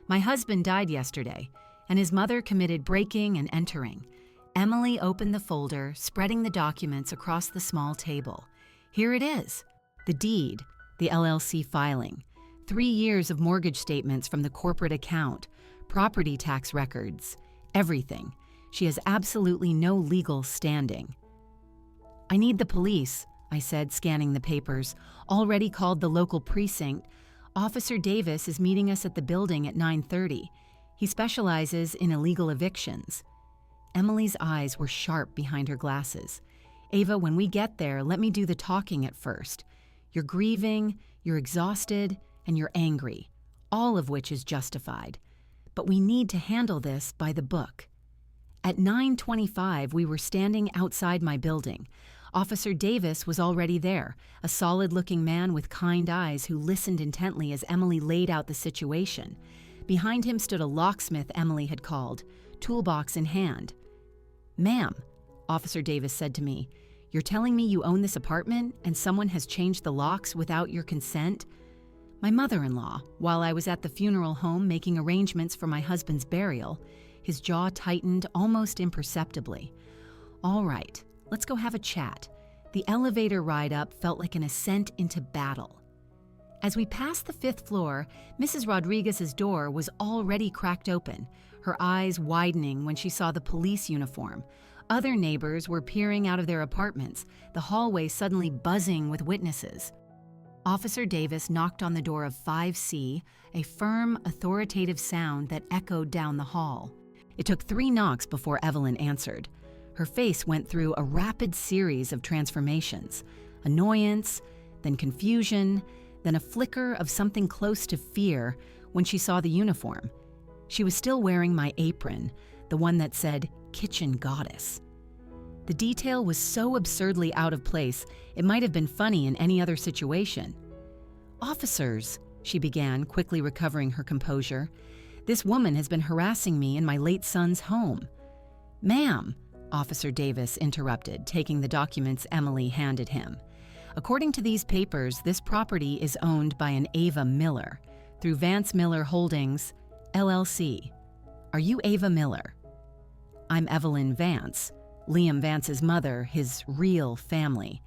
"My husband died yesterday, and his mother committed breaking and entering." Emily opened the folder, spreading the documents across the small table. "Here it is. The deed, the LLC filing, 3 years of mortgage statements from the corporate account, property tax records, everything. She has absolutely no legal standing." "I need the police," I said, scanning the papers. "Already called the local precinct. Officer Davis is meeting us at the building at 9:30. He specializes in illegal evictions." Emily's eyes were sharp behind her glasses. "Ava, when we get there, let me do the talking at first. You're grieving, you're exhausted, and you're angry, all of which is justified. But we need to handle this by the book." At 9:25, we were standing outside my building. Officer Davis was already there, a solid-looking man with kind eyes who listened intently as Emily laid out the situation. Behind him stood a locksmith Emily had called, toolbox in hand. "Ma'am," Officer Davis said to me, "you're telling me you own this apartment and someone has changed the locks without your consent?" My mother-in-law, while I was at the funeral home making arrangements for my husband's burial. His jaw tightened almost imperceptibly. "All right, let's go have a chat." The elevator ride up felt like an ascent into battle. As we passed the 5th floor, Mrs. Rodriguez's door was already cracked open, her eyes widening when she saw the police uniform. Other neighbors were peering out of their apartments, the hallway suddenly buzzing with witnesses. Officer Davis knocked on the door of 5C, a firm, authoritative sound that echoed down the hall. It took 3 knocks before Evelyn answered. Her face went through a rapid series of transformations: annoyance, then confusion, then a flicker of something close to fear when she saw the uniform. She was still wearing my apron, the one that said "Kitchen Goddess." The detail was so absurdly out of place, it might have been funny in any other situation. "Officers," she began, quickly recovering her composure, "this woman has been harassing me in my late son's home." "Ma'am," Officer Davis interrupted, taking the documents Emily handed him. "According to these papers, this property is owned by an Ava Miller through Vance Miller Holdings, LLC. Are you Ava Miller?" "I'm Evelyn Vance, Liam Vance's mother, his real family."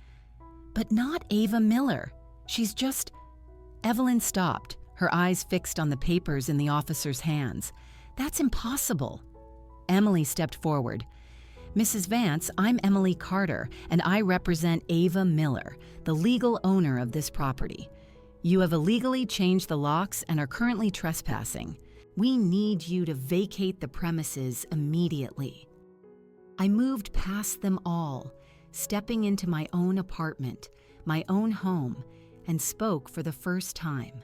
"But not Ava Miller. She's just—" Evelyn stopped, her eyes fixed on the papers in the officer's hands. "That's impossible." Emily stepped forward. "Mrs. Vance, I'm Emily Carter, and I represent Ava Miller, the legal owner of this property. You have illegally changed the locks and are currently trespassing. We need you to vacate the premises immediately." I moved past them all, stepping into my own apartment, my own home, and spoke for the first time.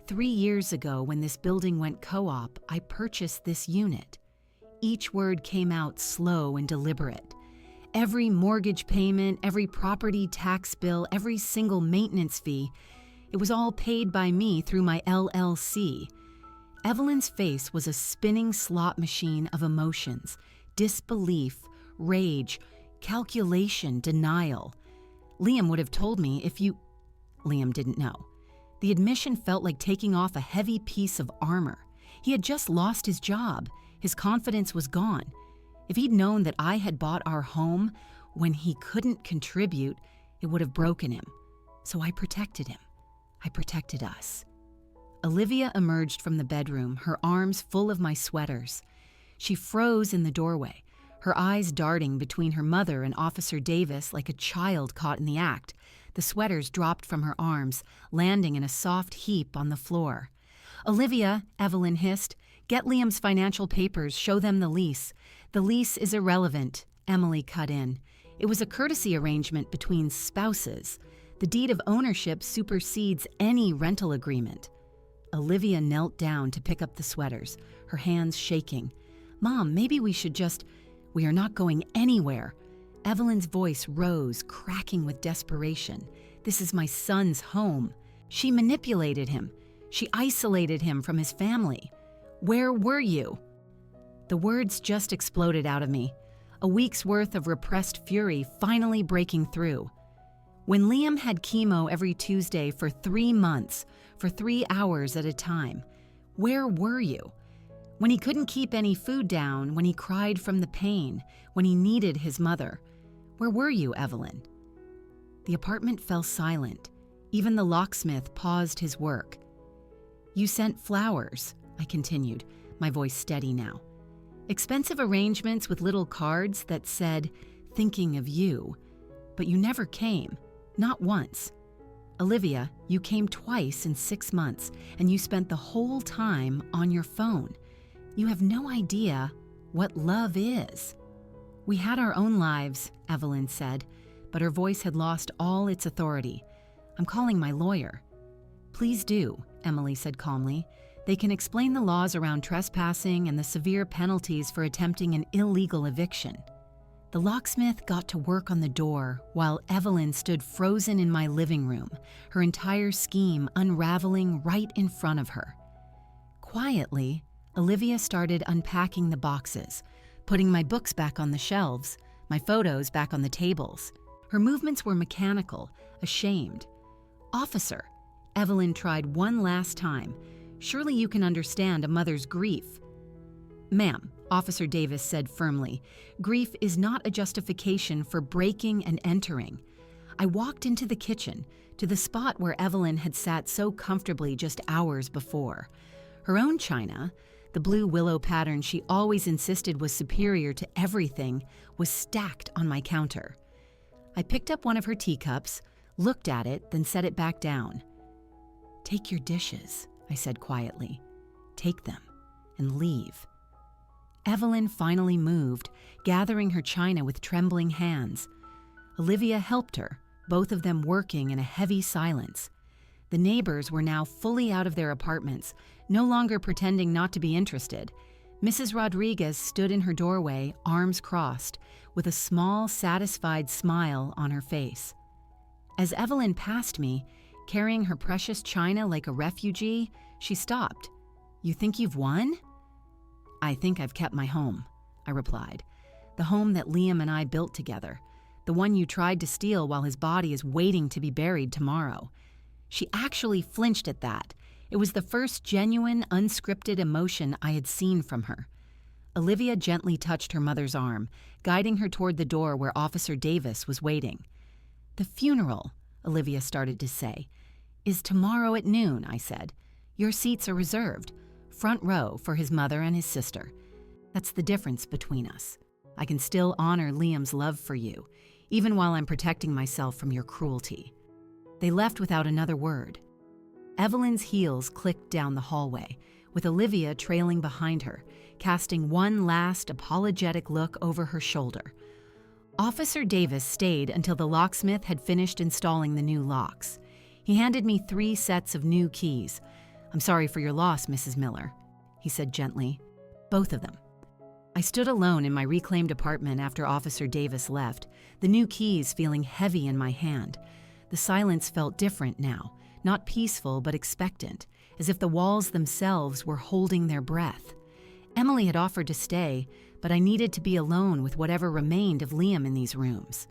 3 years ago, when this building went co-op, I purchased this unit. Each word came out slow and deliberate. Every mortgage payment, every property tax bill, every single maintenance fee, it was all paid by me through my LLC. Evelyn's face was a spinning slot machine of emotions: disbelief, rage, calculation, denial. Liam would have told me if you... Liam didn't know. The admission felt like taking off a heavy piece of armor. He had just lost his job. His confidence was gone. If he'd known that I had bought our home when he couldn't contribute, it would have broken him. So I protected him. I protected us. Olivia emerged from the bedroom, her arms full of my sweaters. She froze in the doorway, her eyes darting between her mother and Officer Davis like a child caught in the act. The sweaters dropped from her arms, landing in a soft heap on the floor. "Olivia," Evelyn hissed, "get Liam's financial papers, show them the lease." "The lease is irrelevant," Emily cut in. "It was a courtesy arrangement between spouses. The deed of ownership supersedes any rental agreement." Olivia knelt down to pick up the sweaters, her hands shaking. "Mom, maybe we should just—" "We are not going anywhere." Evelyn's voice rose, cracking with desperation. "This is my son's home. She manipulated him. She isolated him from his family. Where were you?" The words just exploded out of me, a week's worth of repressed fury finally breaking through. When Liam had chemo every Tuesday for 3 months, for 3 hours at a time, where were you? When he couldn't keep any food down, when he cried from the pain, when he needed his mother, where were you, Evelyn? The apartment fell silent. Even the locksmith paused his work. "You sent flowers," I continued, my voice steady now. "Expensive arrangements with little cards that said, 'Thinking of you.' But you never came, not once. Olivia, you came twice in 6 months, and you spent the whole time on your phone. You have no idea what love is." "We had our own lives," Evelyn said, but her voice had lost all its authority. "I'm calling my lawyer." "Please do," Emily said calmly. "They can explain the laws around trespassing and the severe penalties for attempting an illegal eviction." The locksmith got to work on the door while Evelyn stood frozen in my living room, her entire scheme unraveling right in front of her. Quietly, Olivia started unpacking the boxes, putting my books back on the shelves, my photos back on the tables. Her movements were mechanical, ashamed. "Officer," Evelyn tried one last time, "surely you can understand a mother's grief." "Ma'am," Officer Davis said firmly, "grief is not a justification for breaking and entering." I walked into the kitchen, to the spot where Evelyn had sat so comfortably just hours before. Her own china, the blue willow pattern she always insisted was superior to everything, was stacked on my counter. I picked up one of her teacups, looked at it, then set it back down. "Take your dishes," I said quietly. "Take them and leave." Evelyn finally moved, gathering her china with trembling hands. Olivia helped her, both of them working in a heavy silence. The neighbors were now fully out of their apartments, no longer pretending not to be interested. Mrs. Rodriguez stood in her doorway, arms crossed, with a small, satisfied smile on her face. As Evelyn passed me, carrying her precious china like a refugee, she stopped. "You think you've won?" "I think I've kept my home," I replied. "The home that Liam and I built together. The one you tried to steal while his body is waiting to be buried tomorrow." She actually flinched at that. It was the first genuine, unscripted emotion I had seen from her. Olivia gently touched her mother's arm, guiding her toward the door where Officer Davis was waiting. "The funeral," Olivia started to say. "Is tomorrow at noon," I said. "Your seats are reserved. Front row for his mother and his sister. That's the difference between us. I can still honor Liam's love for you, even while I'm protecting myself from your cruelty." They left without another word. Evelyn's heels clicked down the hallway, with Olivia trailing behind her, casting one last apologetic look over her shoulder. Officer Davis stayed until the locksmith had finished installing the new locks. He handed me 3 sets of new keys. "I'm sorry for your loss, Mrs. Miller," he said gently. "Both of them." I stood alone in my reclaimed apartment after Officer Davis left, the new keys feeling heavy in my hand. The silence felt different now, not peaceful but expectant, as if the walls themselves were holding their breath. Emily had offered to stay, but I needed to be alone with whatever remained of Liam in these rooms.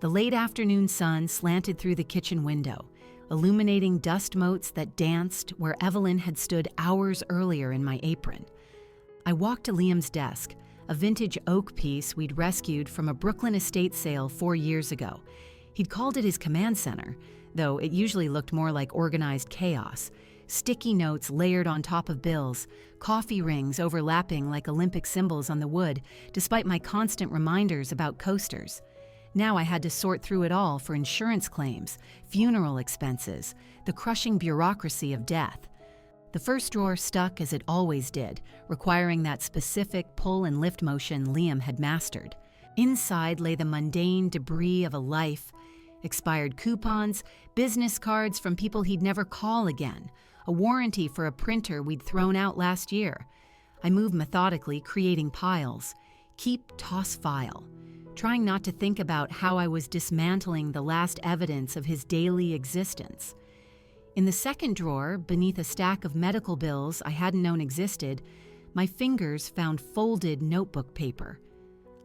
The late afternoon sun slanted through the kitchen window, illuminating dust motes that danced where Evelyn had stood hours earlier in my apron. I walked to Liam's desk, a vintage oak piece we'd rescued from a Brooklyn estate sale 4 years ago. He'd called it his command center, though it usually looked more like organized chaos. Sticky notes layered on top of bills, coffee rings overlapping like Olympic symbols on the wood, despite my constant reminders about coasters. Now I had to sort through it all for insurance claims, funeral expenses, the crushing bureaucracy of death. The first drawer stuck as it always did, requiring that specific pull and lift motion Liam had mastered. Inside lay the mundane debris of a life, expired coupons, business cards from people he'd never call again, a warranty for a printer we'd thrown out last year. I moved methodically, creating piles. Keep, toss, file. Trying not to think about how I was dismantling the last evidence of his daily existence. In the second drawer, beneath a stack of medical bills I hadn't known existed, my fingers found folded notebook paper.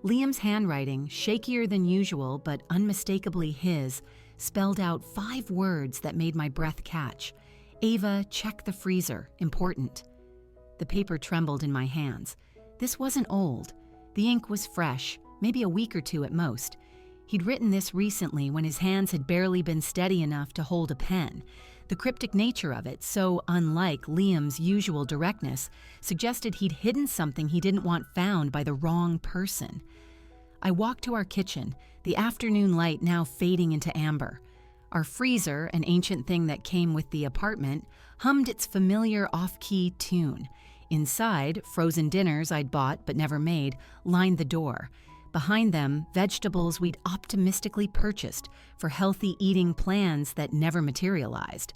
Liam's handwriting, shakier than usual but unmistakably his, spelled out 5 words that made my breath catch. Ava, check the freezer. Important. The paper trembled in my hands. This wasn't old. The ink was fresh, maybe a week or 2 at most. He'd written this recently when his hands had barely been steady enough to hold a pen. The cryptic nature of it, so unlike Liam's usual directness, suggested he'd hidden something he didn't want found by the wrong person. I walked to our kitchen, the afternoon light now fading into amber. Our freezer, an ancient thing that came with the apartment, hummed its familiar off-key tune. Inside, frozen dinners I'd bought but never made lined the door. Behind them, vegetables we'd optimistically purchased for healthy eating plans that never materialized.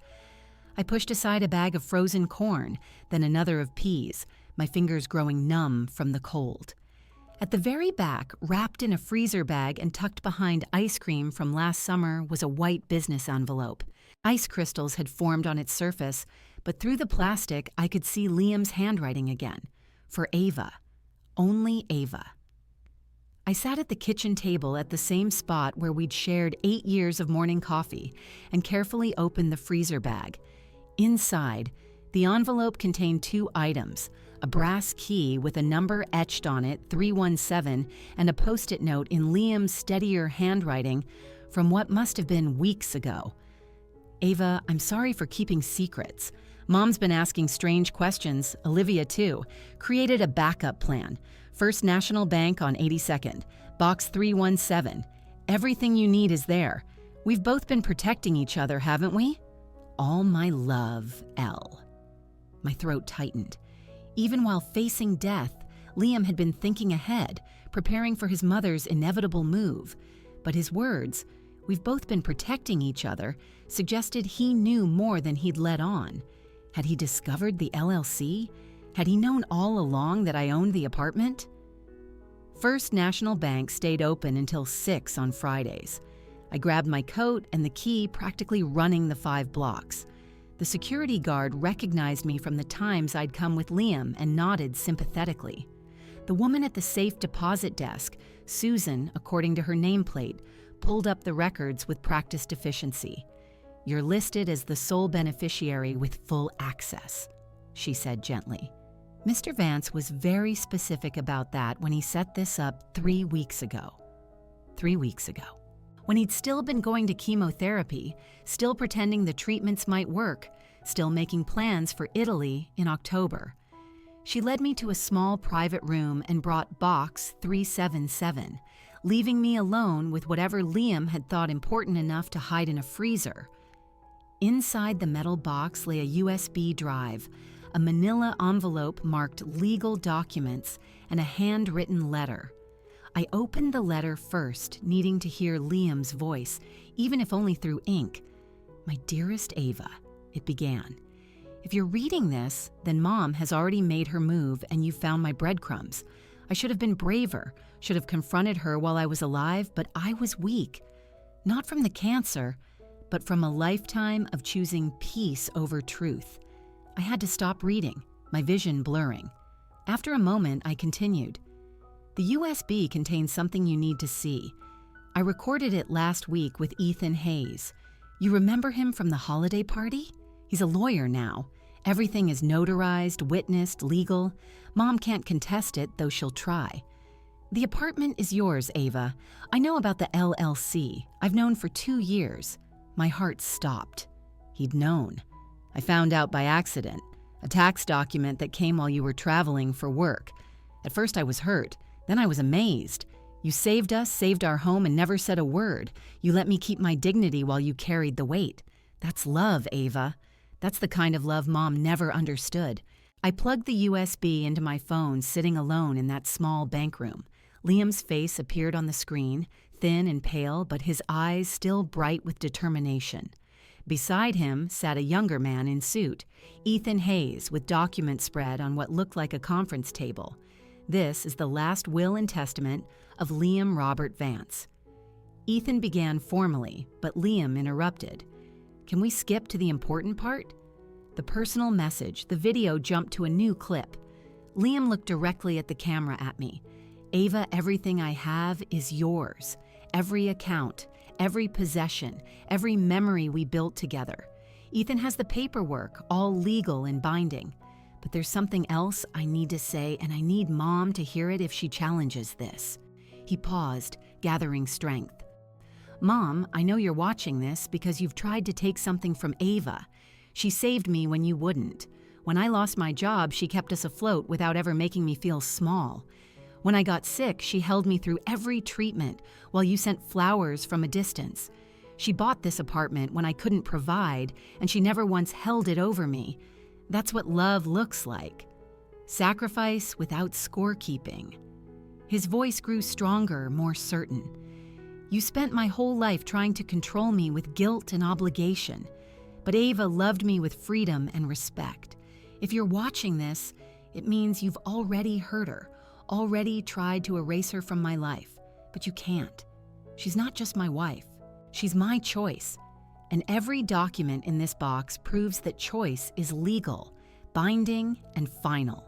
I pushed aside a bag of frozen corn, then another of peas, my fingers growing numb from the cold. At the very back, wrapped in a freezer bag and tucked behind ice cream from last summer, was a white business envelope. Ice crystals had formed on its surface, but through the plastic I could see Liam's handwriting again. For Ava. Only Ava. I sat at the kitchen table at the same spot where we'd shared 8 years of morning coffee and carefully opened the freezer bag. Inside, the envelope contained 2 items, a brass key with a number etched on it, 317, and a post-it note in Liam's steadier handwriting from what must have been weeks ago. Ava, I'm sorry for keeping secrets. Mom's been asking strange questions, Olivia too. Created a backup plan. First National Bank on 82nd, box 317. Everything you need is there. We've both been protecting each other, haven't we? All my love, L. My throat tightened. Even while facing death, Liam had been thinking ahead, preparing for his mother's inevitable move. But his words, we've both been protecting each other, suggested he knew more than he'd let on. Had he discovered the LLC? Had he known all along that I owned the apartment? First National Bank stayed open until 6 on Fridays. I grabbed my coat and the key, practically running the 5 blocks. The security guard recognized me from the times I'd come with Liam and nodded sympathetically. The woman at the safe deposit desk, Susan, according to her nameplate, pulled up the records with practiced efficiency. You're listed as the sole beneficiary with full access, she said gently. Mr. Vance was very specific about that when he set this up 3 weeks ago. 3 weeks ago. When he'd still been going to chemotherapy, still pretending the treatments might work, still making plans for Italy in October. She led me to a small private room and brought box 377, leaving me alone with whatever Liam had thought important enough to hide in a freezer. Inside the metal box lay a USB drive, a manila envelope marked legal documents, and a handwritten letter. I opened the letter first, needing to hear Liam's voice, even if only through ink. My dearest Ava, it began. If you're reading this, then Mom has already made her move and you found my breadcrumbs. I should have been braver, should have confronted her while I was alive, but I was weak. Not from the cancer, but from a lifetime of choosing peace over truth. I had to stop reading, my vision blurring. After a moment, I continued. The USB contains something you need to see. I recorded it last week with Ethan Hayes. You remember him from the holiday party? He's a lawyer now. Everything is notarized, witnessed, legal. Mom can't contest it, though she'll try. The apartment is yours, Ava. I know about the LLC. I've known for 2 years. My heart stopped. He'd known. I found out by accident. A tax document that came while you were traveling for work. At first I was hurt. Then I was amazed. You saved us, saved our home, and never said a word. You let me keep my dignity while you carried the weight. That's love, Ava. That's the kind of love Mom never understood. I plugged the USB into my phone sitting alone in that small bank room. Liam's face appeared on the screen, thin and pale, but his eyes still bright with determination. Beside him sat a younger man in suit, Ethan Hayes, with documents spread on what looked like a conference table. This is the last will and testament of Liam Robert Vance. Ethan began formally, but Liam interrupted. Can we skip to the important part? The personal message, the video jumped to a new clip. Liam looked directly at the camera at me. Ava, everything I have is yours. Every account, every possession, every memory we built together. Ethan has the paperwork, all legal and binding. But there's something else I need to say, and I need Mom to hear it if she challenges this. He paused, gathering strength. Mom, I know you're watching this because you've tried to take something from Ava. She saved me when you wouldn't. When I lost my job, she kept us afloat without ever making me feel small. When I got sick, she held me through every treatment while you sent flowers from a distance. She bought this apartment when I couldn't provide, and she never once held it over me. That's what love looks like. Sacrifice without scorekeeping. His voice grew stronger, more certain. You spent my whole life trying to control me with guilt and obligation. But Ava loved me with freedom and respect. If you're watching this, it means you've already hurt her, already tried to erase her from my life. But you can't. She's not just my wife. She's my choice. And every document in this box proves that choice is legal, binding, and final.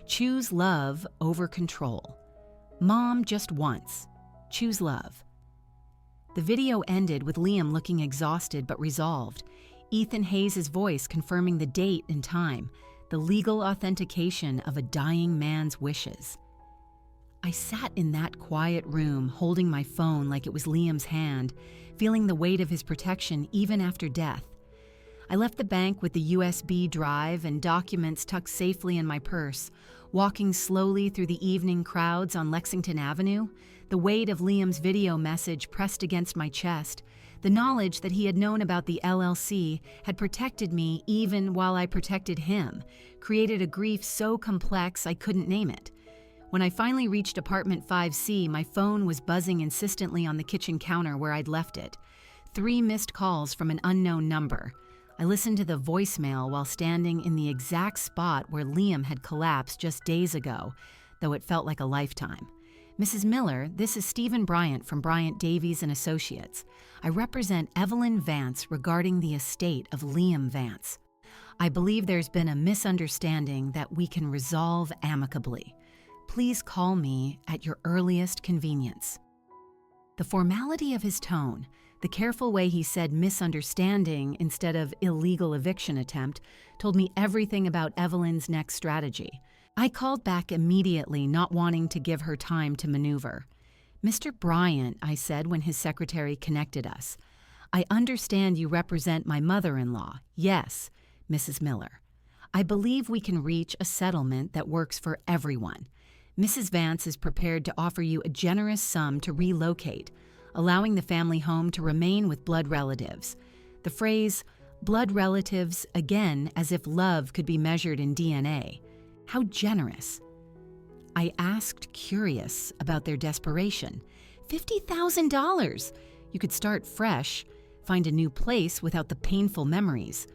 Choose love over control. Mom, just once. Choose love. The video ended with Liam looking exhausted but resolved. Ethan Hayes' voice confirming the date and time, the legal authentication of a dying man's wishes. I sat in that quiet room, holding my phone like it was Liam's hand, feeling the weight of his protection even after death. I left the bank with the USB drive and documents tucked safely in my purse, walking slowly through the evening crowds on Lexington Avenue, the weight of Liam's video message pressed against my chest. The knowledge that he had known about the LLC had protected me even while I protected him, created a grief so complex I couldn't name it. When I finally reached apartment 5C, my phone was buzzing insistently on the kitchen counter where I'd left it. 3 missed calls from an unknown number. I listened to the voicemail while standing in the exact spot where Liam had collapsed just days ago, though it felt like a lifetime. Mrs. Miller, this is Stephen Bryant from Bryant Davies and Associates. I represent Evelyn Vance regarding the estate of Liam Vance. I believe there's been a misunderstanding that we can resolve amicably. Please call me at your earliest convenience. The formality of his tone, the careful way he said misunderstanding instead of illegal eviction attempt, told me everything about Evelyn's next strategy. I called back immediately, not wanting to give her time to maneuver. Mr. Bryant, I said when his secretary connected us. I understand you represent my mother-in-law. Yes, Mrs. Miller. I believe we can reach a settlement that works for everyone. Mrs. Vance is prepared to offer you a generous sum to relocate, allowing the family home to remain with blood relatives. The phrase, blood relatives, again as if love could be measured in DNA. How generous. I asked, curious about their desperation. $50,000! You could start fresh, find a new place without the painful memories.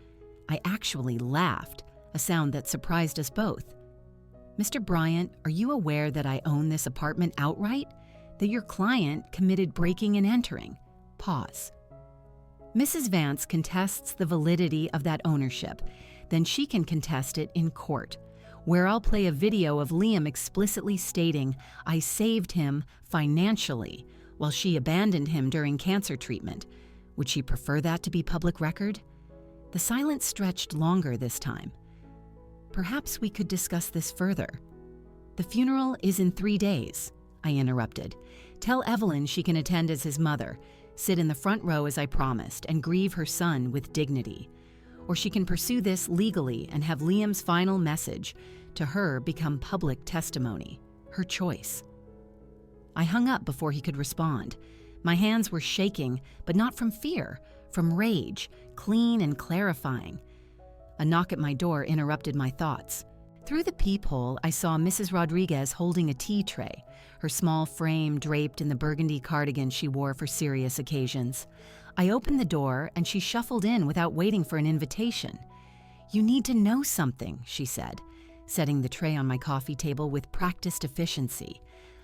I actually laughed, a sound that surprised us both. Mr. Bryant, are you aware that I own this apartment outright? That your client committed breaking and entering? Pause. Mrs. Vance contests the validity of that ownership. Then she can contest it in court, where I'll play a video of Liam explicitly stating I saved him financially while she abandoned him during cancer treatment. Would she prefer that to be public record? The silence stretched longer this time. Perhaps we could discuss this further. The funeral is in 3 days, I interrupted. Tell Evelyn she can attend as his mother, sit in the front row as I promised, and grieve her son with dignity. Or she can pursue this legally and have Liam's final message to her become public testimony. Her choice. I hung up before he could respond. My hands were shaking, but not from fear, from rage, clean and clarifying. A knock at my door interrupted my thoughts. Through the peephole, I saw Mrs. Rodriguez holding a tea tray, her small frame draped in the burgundy cardigan she wore for serious occasions. I opened the door, and she shuffled in without waiting for an invitation. "You need to know something," she said, setting the tray on my coffee table with practiced efficiency.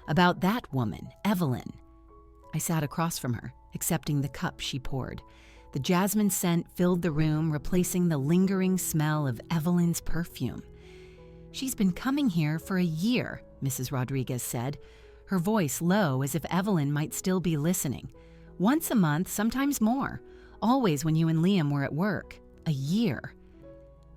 "About that woman, Evelyn." I sat across from her, accepting the cup she poured. The jasmine scent filled the room, replacing the lingering smell of Evelyn's perfume. "She's been coming here for a year," Mrs. Rodriguez said, her voice low as if Evelyn might still be listening. "Once a month, sometimes more, always when you and Liam were at work. A year."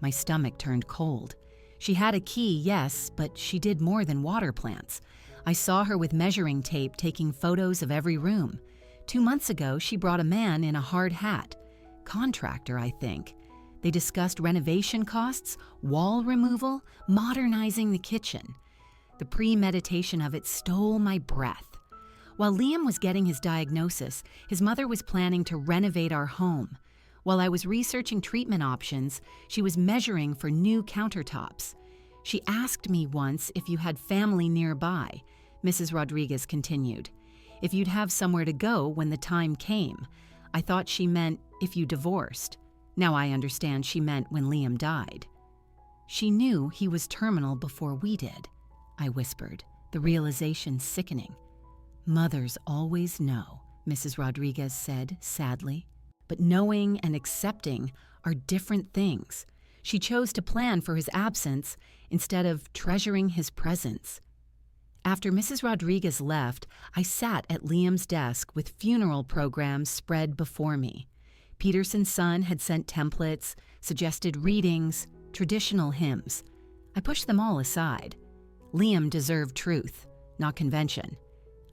My stomach turned cold. She had a key, yes, but she did more than water plants. I saw her with measuring tape taking photos of every room. 2 months ago, she brought a man in a hard hat. Contractor, I think. They discussed renovation costs, wall removal, modernizing the kitchen. The premeditation of it stole my breath. While Liam was getting his diagnosis, his mother was planning to renovate our home. While I was researching treatment options, she was measuring for new countertops. She asked me once if you had family nearby, Mrs. Rodriguez continued. If you'd have somewhere to go when the time came. I thought she meant if you divorced. Now I understand she meant when Liam died. She knew he was terminal before we did, I whispered, the realization sickening. Mothers always know, Mrs. Rodriguez said sadly. But knowing and accepting are different things. She chose to plan for his absence instead of treasuring his presence. After Mrs. Rodriguez left, I sat at Liam's desk with funeral programs spread before me. Peterson's son had sent templates, suggested readings, traditional hymns. I pushed them all aside. Liam deserved truth, not convention.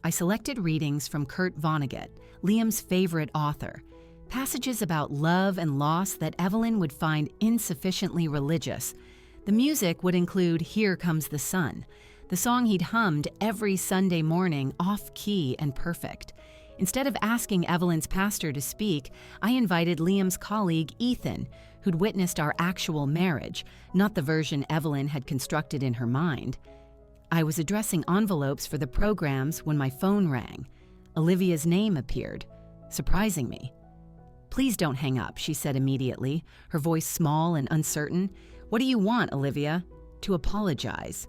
I selected readings from Kurt Vonnegut, Liam's favorite author, passages about love and loss that Evelyn would find insufficiently religious. The music would include Here Comes the Sun, the song he'd hummed every Sunday morning, off-key and perfect. Instead of asking Evelyn's pastor to speak, I invited Liam's colleague, Ethan, who'd witnessed our actual marriage, not the version Evelyn had constructed in her mind. I was addressing envelopes for the programs when my phone rang. Olivia's name appeared, surprising me. "Please don't hang up," she said immediately, her voice small and uncertain. "What do you want, Olivia?" "To apologize."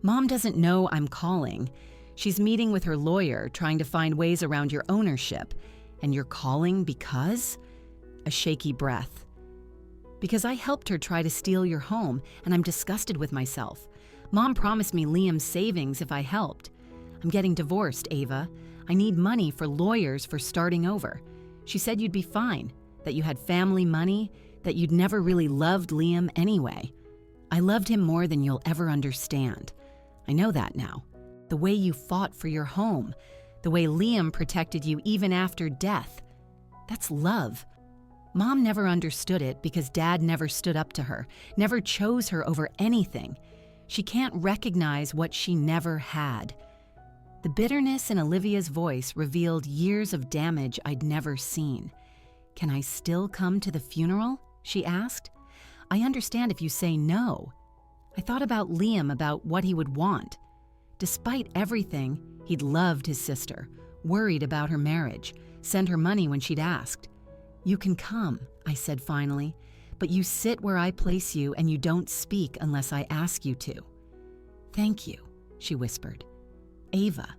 "Mom doesn't know I'm calling. She's meeting with her lawyer, trying to find ways around your ownership. And you're calling because?" A shaky breath. "Because I helped her try to steal your home, and I'm disgusted with myself. Mom promised me Liam's savings if I helped. I'm getting divorced, Ava. I need money for lawyers for starting over. She said you'd be fine, that you had family money, that you'd never really loved Liam anyway. I loved him more than you'll ever understand. I know that now. The way you fought for your home, the way Liam protected you even after death. That's love. Mom never understood it because Dad never stood up to her, never chose her over anything. She can't recognize what she never had." The bitterness in Olivia's voice revealed years of damage I'd never seen. "Can I still come to the funeral?" she asked. "I understand if you say no." I thought about Liam, about what he would want. Despite everything, he'd loved his sister, worried about her marriage, sent her money when she'd asked. "You can come," I said finally, "but you sit where I place you and you don't speak unless I ask you to." "Thank you," she whispered. "Ava."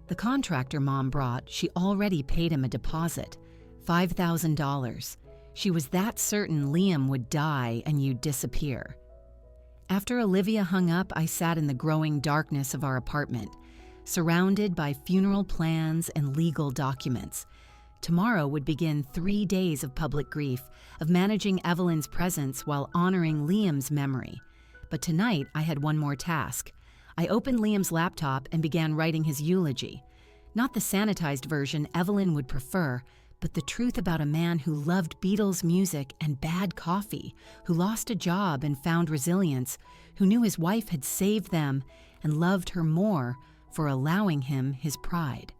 The contractor Mom brought, she already paid him a deposit, $5,000. She was that certain Liam would die and you'd disappear. After Olivia hung up, I sat in the growing darkness of our apartment, surrounded by funeral plans and legal documents. Tomorrow would begin 3 days of public grief, of managing Evelyn's presence while honoring Liam's memory. But tonight I had one more task. I opened Liam's laptop and began writing his eulogy. Not the sanitized version Evelyn would prefer, but the truth about a man who loved Beatles music and bad coffee, who lost a job and found resilience, who knew his wife had saved them and loved her more for allowing him his pride.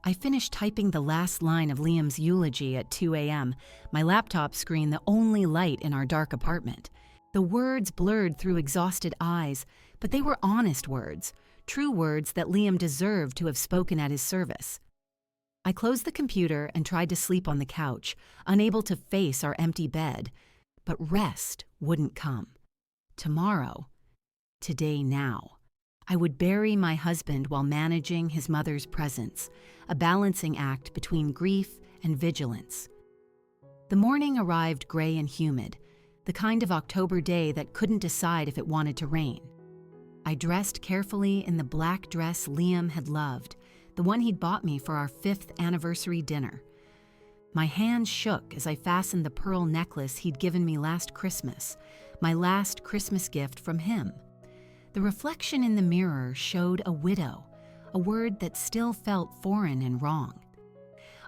I finished typing the last line of Liam's eulogy at 2 a.m., my laptop screen the only light in our dark apartment. The words blurred through exhausted eyes, but they were honest words, true words that Liam deserved to have spoken at his service. I closed the computer and tried to sleep on the couch, unable to face our empty bed. But rest wouldn't come. Tomorrow, today now, I would bury my husband while managing his mother's presence, a balancing act between grief and vigilance. The morning arrived gray and humid, the kind of October day that couldn't decide if it wanted to rain. I dressed carefully in the black dress Liam had loved, the one he'd bought me for our 5th anniversary dinner. My hands shook as I fastened the pearl necklace he'd given me last Christmas, my last Christmas gift from him. The reflection in the mirror showed a widow, a word that still felt foreign and wrong.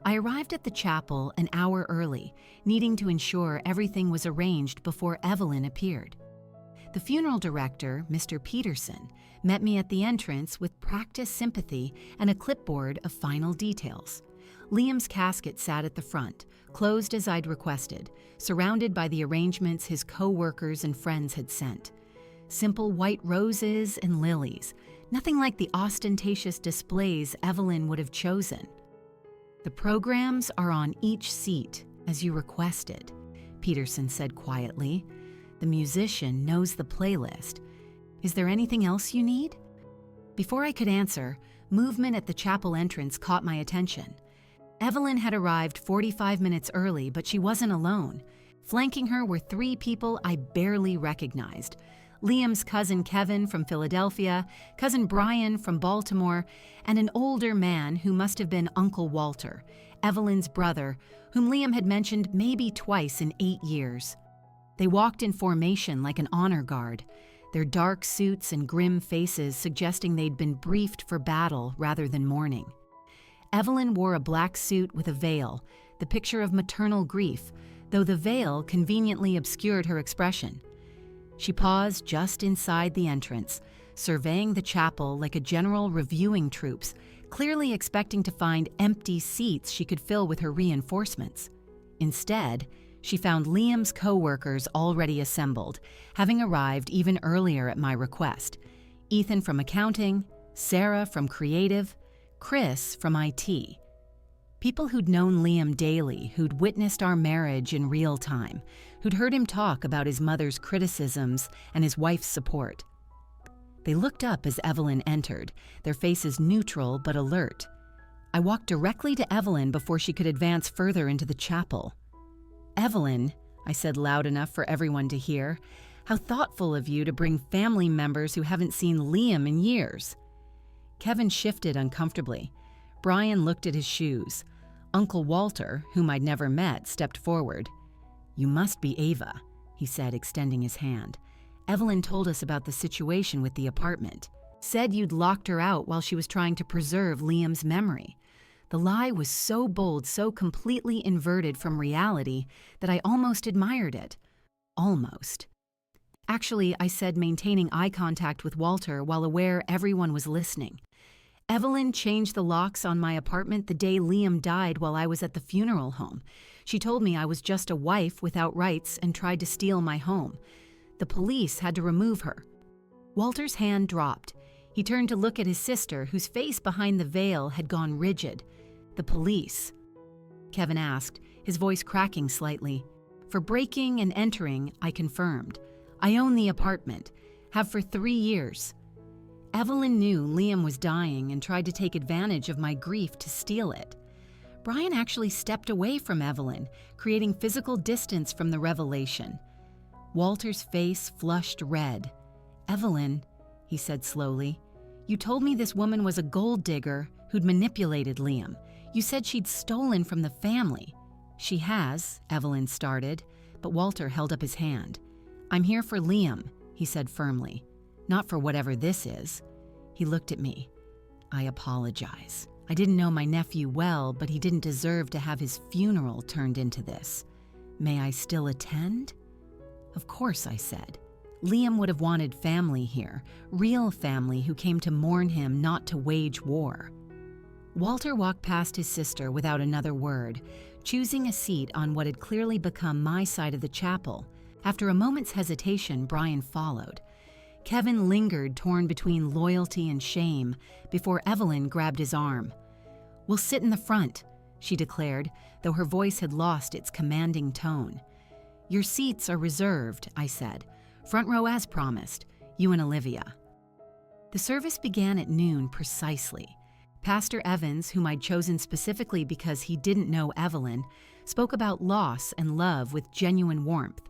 I arrived at the chapel an hour early, needing to ensure everything was arranged before Evelyn appeared. The funeral director, Mr. Peterson, met me at the entrance with practiced sympathy and a clipboard of final details. Liam's casket sat at the front, closed as I'd requested, surrounded by the arrangements his co-workers and friends had sent. Simple white roses and lilies, nothing like the ostentatious displays Evelyn would have chosen. "The programs are on each seat, as you requested," Peterson said quietly. "The musician knows the playlist. Is there anything else you need?" Before I could answer, movement at the chapel entrance caught my attention. Evelyn had arrived 45 minutes early, but she wasn't alone. Flanking her were 3 people I barely recognized: Liam's cousin Kevin from Philadelphia, cousin Brian from Baltimore, and an older man who must have been Uncle Walter, Evelyn's brother, whom Liam had mentioned maybe twice in 8 years. They walked in formation like an honor guard, their dark suits and grim faces suggesting they'd been briefed for battle rather than mourning. Evelyn wore a black suit with a veil, the picture of maternal grief, though the veil conveniently obscured her expression. She paused just inside the entrance, surveying the chapel like a general reviewing troops, clearly expecting to find empty seats she could fill with her reinforcements. Instead, she found Liam's co-workers already assembled, having arrived even earlier at my request. Ethan from accounting, Sarah from creative, Chris from IT. People who'd known Liam daily, who'd witnessed our marriage in real time, who'd heard him talk about his mother's criticisms and his wife's support. They looked up as Evelyn entered, their faces neutral but alert. I walked directly to Evelyn before she could advance further into the chapel. "Evelyn," I said loud enough for everyone to hear, "how thoughtful of you to bring family members who haven't seen Liam in years." Kevin shifted uncomfortably. Brian looked at his shoes. Uncle Walter, whom I'd never met, stepped forward. "You must be Ava," he said, extending his hand. "Evelyn told us about the situation with the apartment. Said you'd locked her out while she was trying to preserve Liam's memory." The lie was so bold, so completely inverted from reality, that I almost admired it. Almost. Actually, I said, maintaining eye contact with Walter while aware everyone was listening. Evelyn changed the locks on my apartment the day Liam died while I was at the funeral home. She told me I was just a wife without rights and tried to steal my home. The police had to remove her. Walter's hand dropped. He turned to look at his sister, whose face behind the veil had gone rigid. "The police?" Kevin asked, his voice cracking slightly. "For breaking and entering," I confirmed. "I own the apartment. Have for 3 years." Evelyn knew Liam was dying and tried to take advantage of my grief to steal it. Brian actually stepped away from Evelyn, creating physical distance from the revelation. Walter's face flushed red. "Evelyn," he said slowly, "you told me this woman was a gold digger who'd manipulated Liam. You said she'd stolen from the family." "She has," Evelyn started, but Walter held up his hand. "I'm here for Liam," he said firmly. "Not for whatever this is." He looked at me. "I apologize. I didn't know my nephew well, but he didn't deserve to have his funeral turned into this. May I still attend?" "Of course," I said. Liam would have wanted family here, real family who came to mourn him, not to wage war. Walter walked past his sister without another word, choosing a seat on what had clearly become my side of the chapel. After a moment's hesitation, Brian followed. Kevin lingered, torn between loyalty and shame, before Evelyn grabbed his arm. "We'll sit in the front," she declared, though her voice had lost its commanding tone. "Your seats are reserved," I said. "Front row as promised, you and Olivia." The service began at noon precisely. Pastor Evans, whom I'd chosen specifically because he didn't know Evelyn, spoke about loss and love with genuine warmth.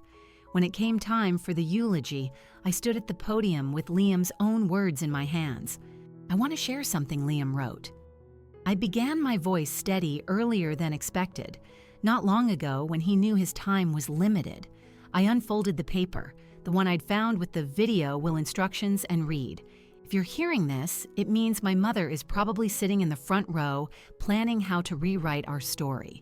When it came time for the eulogy, I stood at the podium with Liam's own words in my hands. "I want to share something," Liam wrote. I began my voice steady earlier than expected. Not long ago, when he knew his time was limited, I unfolded the paper, the one I'd found with the video will instructions, and read, "If you're hearing this, it means my mother is probably sitting in the front row planning how to rewrite our story.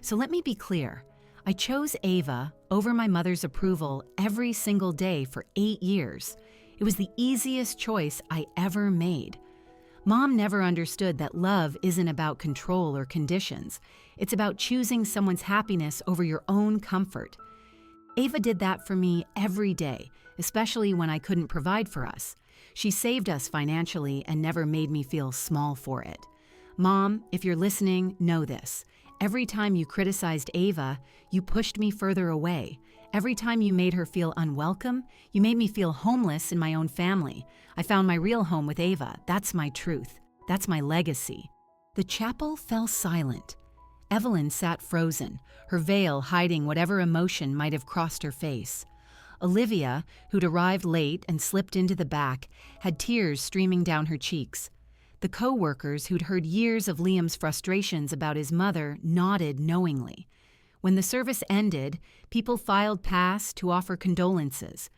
So let me be clear. I chose Ava over my mother's approval every single day for 8 years. It was the easiest choice I ever made. Mom never understood that love isn't about control or conditions. It's about choosing someone's happiness over your own comfort. Ava did that for me every day, especially when I couldn't provide for us. She saved us financially and never made me feel small for it. Mom, if you're listening, know this. Every time you criticized Ava, you pushed me further away. Every time you made her feel unwelcome, you made me feel homeless in my own family. I found my real home with Ava. That's my truth. That's my legacy." The chapel fell silent. Evelyn sat frozen, her veil hiding whatever emotion might have crossed her face. Olivia, who'd arrived late and slipped into the back, had tears streaming down her cheeks. The co-workers who'd heard years of Liam's frustrations about his mother nodded knowingly. When the service ended, people filed past to offer condolences.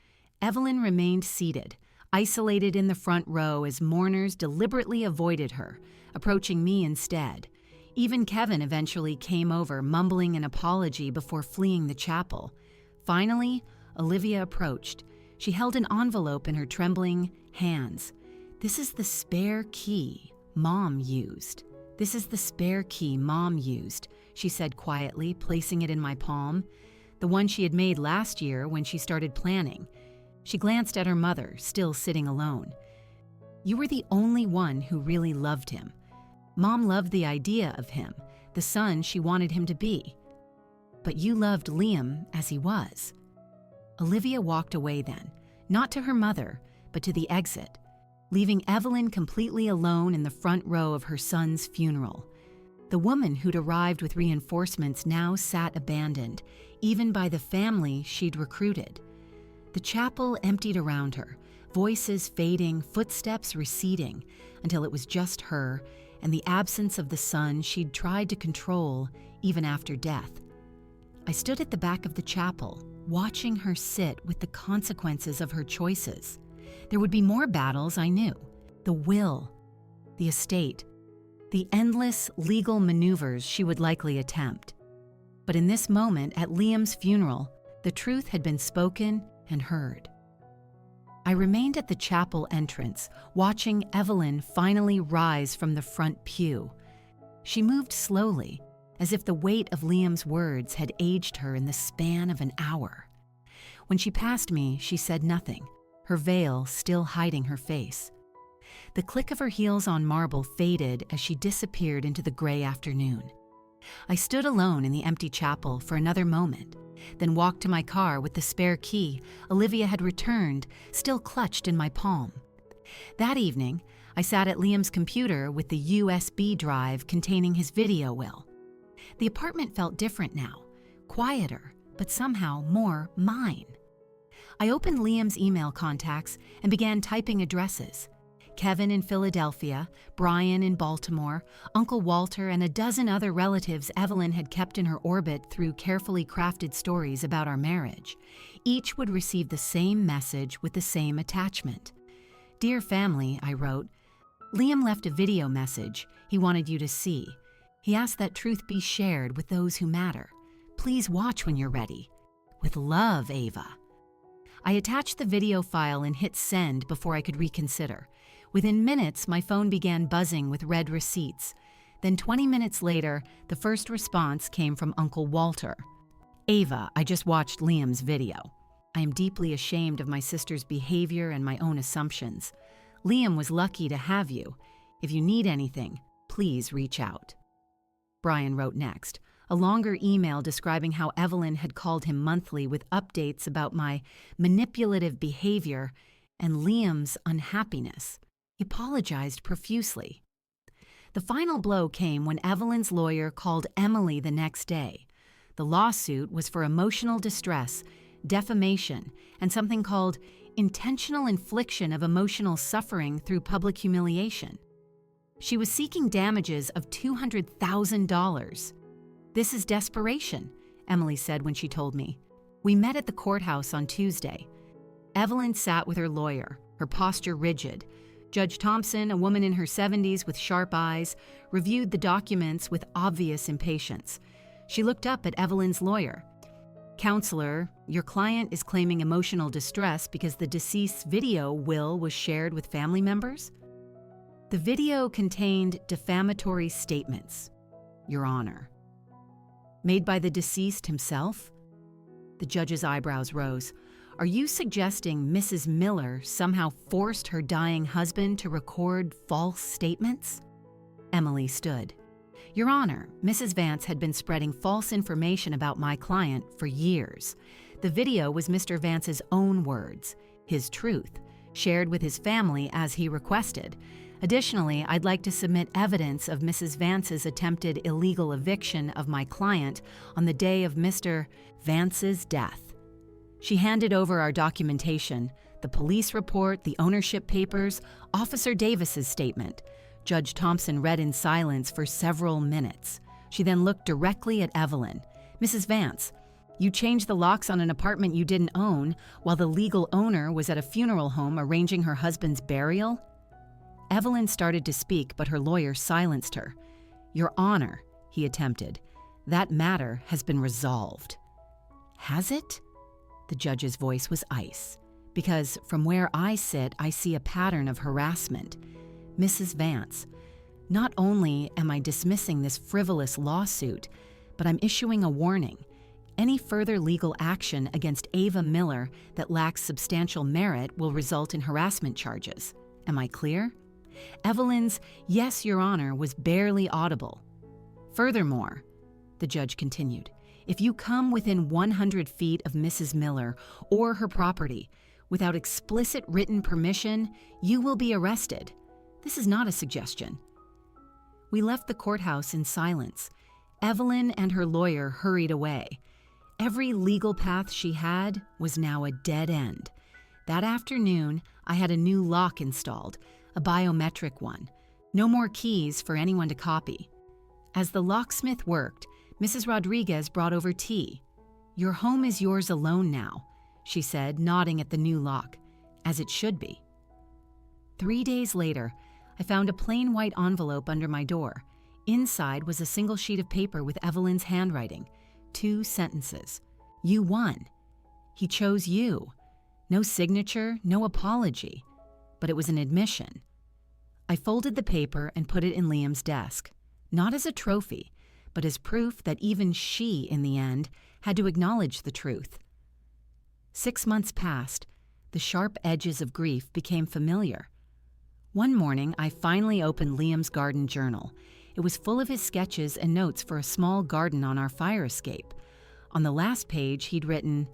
Evelyn remained seated, isolated in the front row as mourners deliberately avoided her, approaching me instead. Even Kevin eventually came over, mumbling an apology before fleeing the chapel. Finally, Olivia approached. She held an envelope in her trembling hands. "This is the spare key Mom used. This is the spare key Mom used," she said quietly, placing it in my palm. The one she had made last year when she started planning. She glanced at her mother, still sitting alone. "You were the only one who really loved him. Mom loved the idea of him, the son she wanted him to be. But you loved Liam as he was." Olivia walked away then, not to her mother, but to the exit, leaving Evelyn completely alone in the front row of her son's funeral. The woman who'd arrived with reinforcements now sat abandoned, even by the family she'd recruited. The chapel emptied around her, voices fading, footsteps receding, until it was just her and the absence of the son she'd tried to control even after death. I stood at the back of the chapel, watching her sit with the consequences of her choices. There would be more battles, I knew. The will, the estate, the endless legal maneuvers she would likely attempt. But in this moment at Liam's funeral, the truth had been spoken and heard. I remained at the chapel entrance, watching Evelyn finally rise from the front pew. She moved slowly, as if the weight of Liam's words had aged her in the span of an hour. When she passed me, she said nothing, her veil still hiding her face. The click of her heels on marble faded as she disappeared into the gray afternoon. I stood alone in the empty chapel for another moment, then walked to my car with the spare key Olivia had returned, still clutched in my palm. That evening, I sat at Liam's computer with the USB drive containing his video will. The apartment felt different now, quieter, but somehow more mine. I opened Liam's email contacts and began typing addresses. Kevin in Philadelphia, Brian in Baltimore, Uncle Walter, and a dozen other relatives Evelyn had kept in her orbit through carefully crafted stories about our marriage. Each would receive the same message with the same attachment. "Dear family," I wrote, "Liam left a video message he wanted you to see. He asked that truth be shared with those who matter. Please watch when you're ready. With love, Ava." I attached the video file and hit send before I could reconsider. Within minutes, my phone began buzzing with red receipts. Then 20 minutes later, the first response came from Uncle Walter. "Ava, I just watched Liam's video. I am deeply ashamed of my sister's behavior and my own assumptions. Liam was lucky to have you. If you need anything, please reach out." Brian wrote next, a longer email describing how Evelyn had called him monthly with updates about my manipulative behavior and Liam's unhappiness. He apologized profusely. The final blow came when Evelyn's lawyer called Emily the next day. The lawsuit was for emotional distress, defamation, and something called intentional infliction of emotional suffering through public humiliation. She was seeking damages of $200,000. "This is desperation," Emily said when she told me. We met at the courthouse on Tuesday. Evelyn sat with her lawyer, her posture rigid. Judge Thompson, a woman in her 70s with sharp eyes, reviewed the documents with obvious impatience. She looked up at Evelyn's lawyer. "Counselor, your client is claiming emotional distress because the deceased's video will was shared with family members?" "The video contained defamatory statements, Your Honor." "Made by the deceased himself?" The judge's eyebrows rose. "Are you suggesting Mrs. Miller somehow forced her dying husband to record false statements?" Emily stood. "Your Honor, Mrs. Vance had been spreading false information about my client for years. The video was Mr. Vance's own words, his truth, shared with his family as he requested. Additionally, I'd like to submit evidence of Mrs. Vance's attempted illegal eviction of my client on the day of Mr. Vance's death." She handed over our documentation, the police report, the ownership papers, Officer Davis's statement. Judge Thompson read in silence for several minutes. She then looked directly at Evelyn. "Mrs. Vance, you changed the locks on an apartment you didn't own while the legal owner was at a funeral home arranging her husband's burial?" Evelyn started to speak, but her lawyer silenced her. "Your Honor," he attempted, "that matter has been resolved." "Has it?" The judge's voice was ice, because from where I sit, I see a pattern of harassment. "Mrs. Vance, not only am I dismissing this frivolous lawsuit, but I'm issuing a warning. Any further legal action against Ava Miller that lacks substantial merit will result in harassment charges. Am I clear?" Evelyn's "Yes, Your Honor" was barely audible. "Furthermore," the judge continued, "if you come within 100 feet of Mrs. Miller or her property without explicit written permission, you will be arrested. This is not a suggestion." We left the courthouse in silence. Evelyn and her lawyer hurried away. Every legal path she had was now a dead end. That afternoon, I had a new lock installed, a biometric one. No more keys for anyone to copy. As the locksmith worked, Mrs. Rodriguez brought over tea. "Your home is yours alone now," she said, nodding at the new lock, "as it should be." 3 days later, I found a plain white envelope under my door. Inside was a single sheet of paper with Evelyn's handwriting. 2 sentences. "You won. He chose you. No signature, no apology. But it was an admission." I folded the paper and put it in Liam's desk, not as a trophy, but as proof that even she, in the end, had to acknowledge the truth. 6 months passed. The sharp edges of grief became familiar. One morning, I finally opened Liam's garden journal. It was full of his sketches and notes for a small garden on our fire escape. On the last page, he'd written,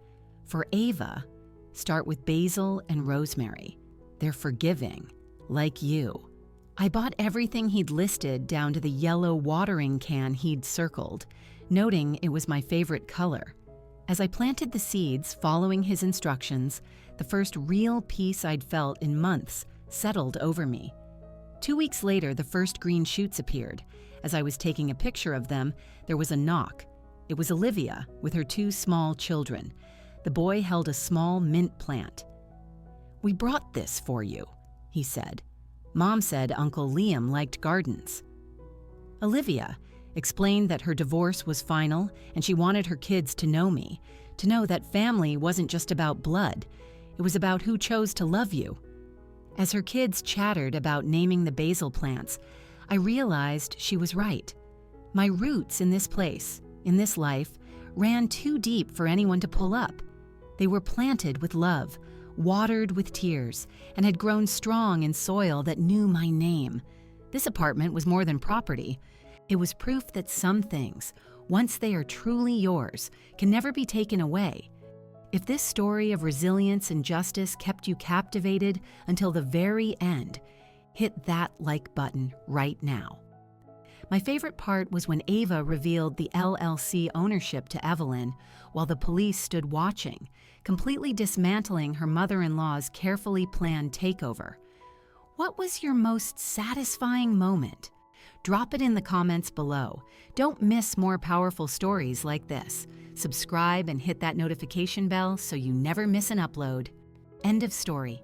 "For Ava, start with basil and rosemary. They're forgiving, like you." I bought everything he'd listed down to the yellow watering can he'd circled, noting it was my favorite color. As I planted the seeds following his instructions, the first real peace I'd felt in months settled over me. 2 weeks later, the first green shoots appeared. As I was taking a picture of them, there was a knock. It was Olivia with her 2 small children. The boy held a small mint plant. "We brought this for you," he said. Mom said Uncle Liam liked gardens. Olivia explained that her divorce was final and she wanted her kids to know me, to know that family wasn't just about blood, it was about who chose to love you. As her kids chattered about naming the basil plants, I realized she was right. My roots in this place, in this life, ran too deep for anyone to pull up. They were planted with love, watered with tears, and had grown strong in soil that knew my name. This apartment was more than property. It was proof that some things, once they are truly yours, can never be taken away. If this story of resilience and justice kept you captivated until the very end, hit that like button right now. My favorite part was when Ava revealed the LLC ownership to Evelyn while the police stood watching, completely dismantling her mother-in-law's carefully planned takeover. What was your most satisfying moment? Drop it in the comments below. Don't miss more powerful stories like this. Subscribe and hit that notification bell so you never miss an upload. End of story.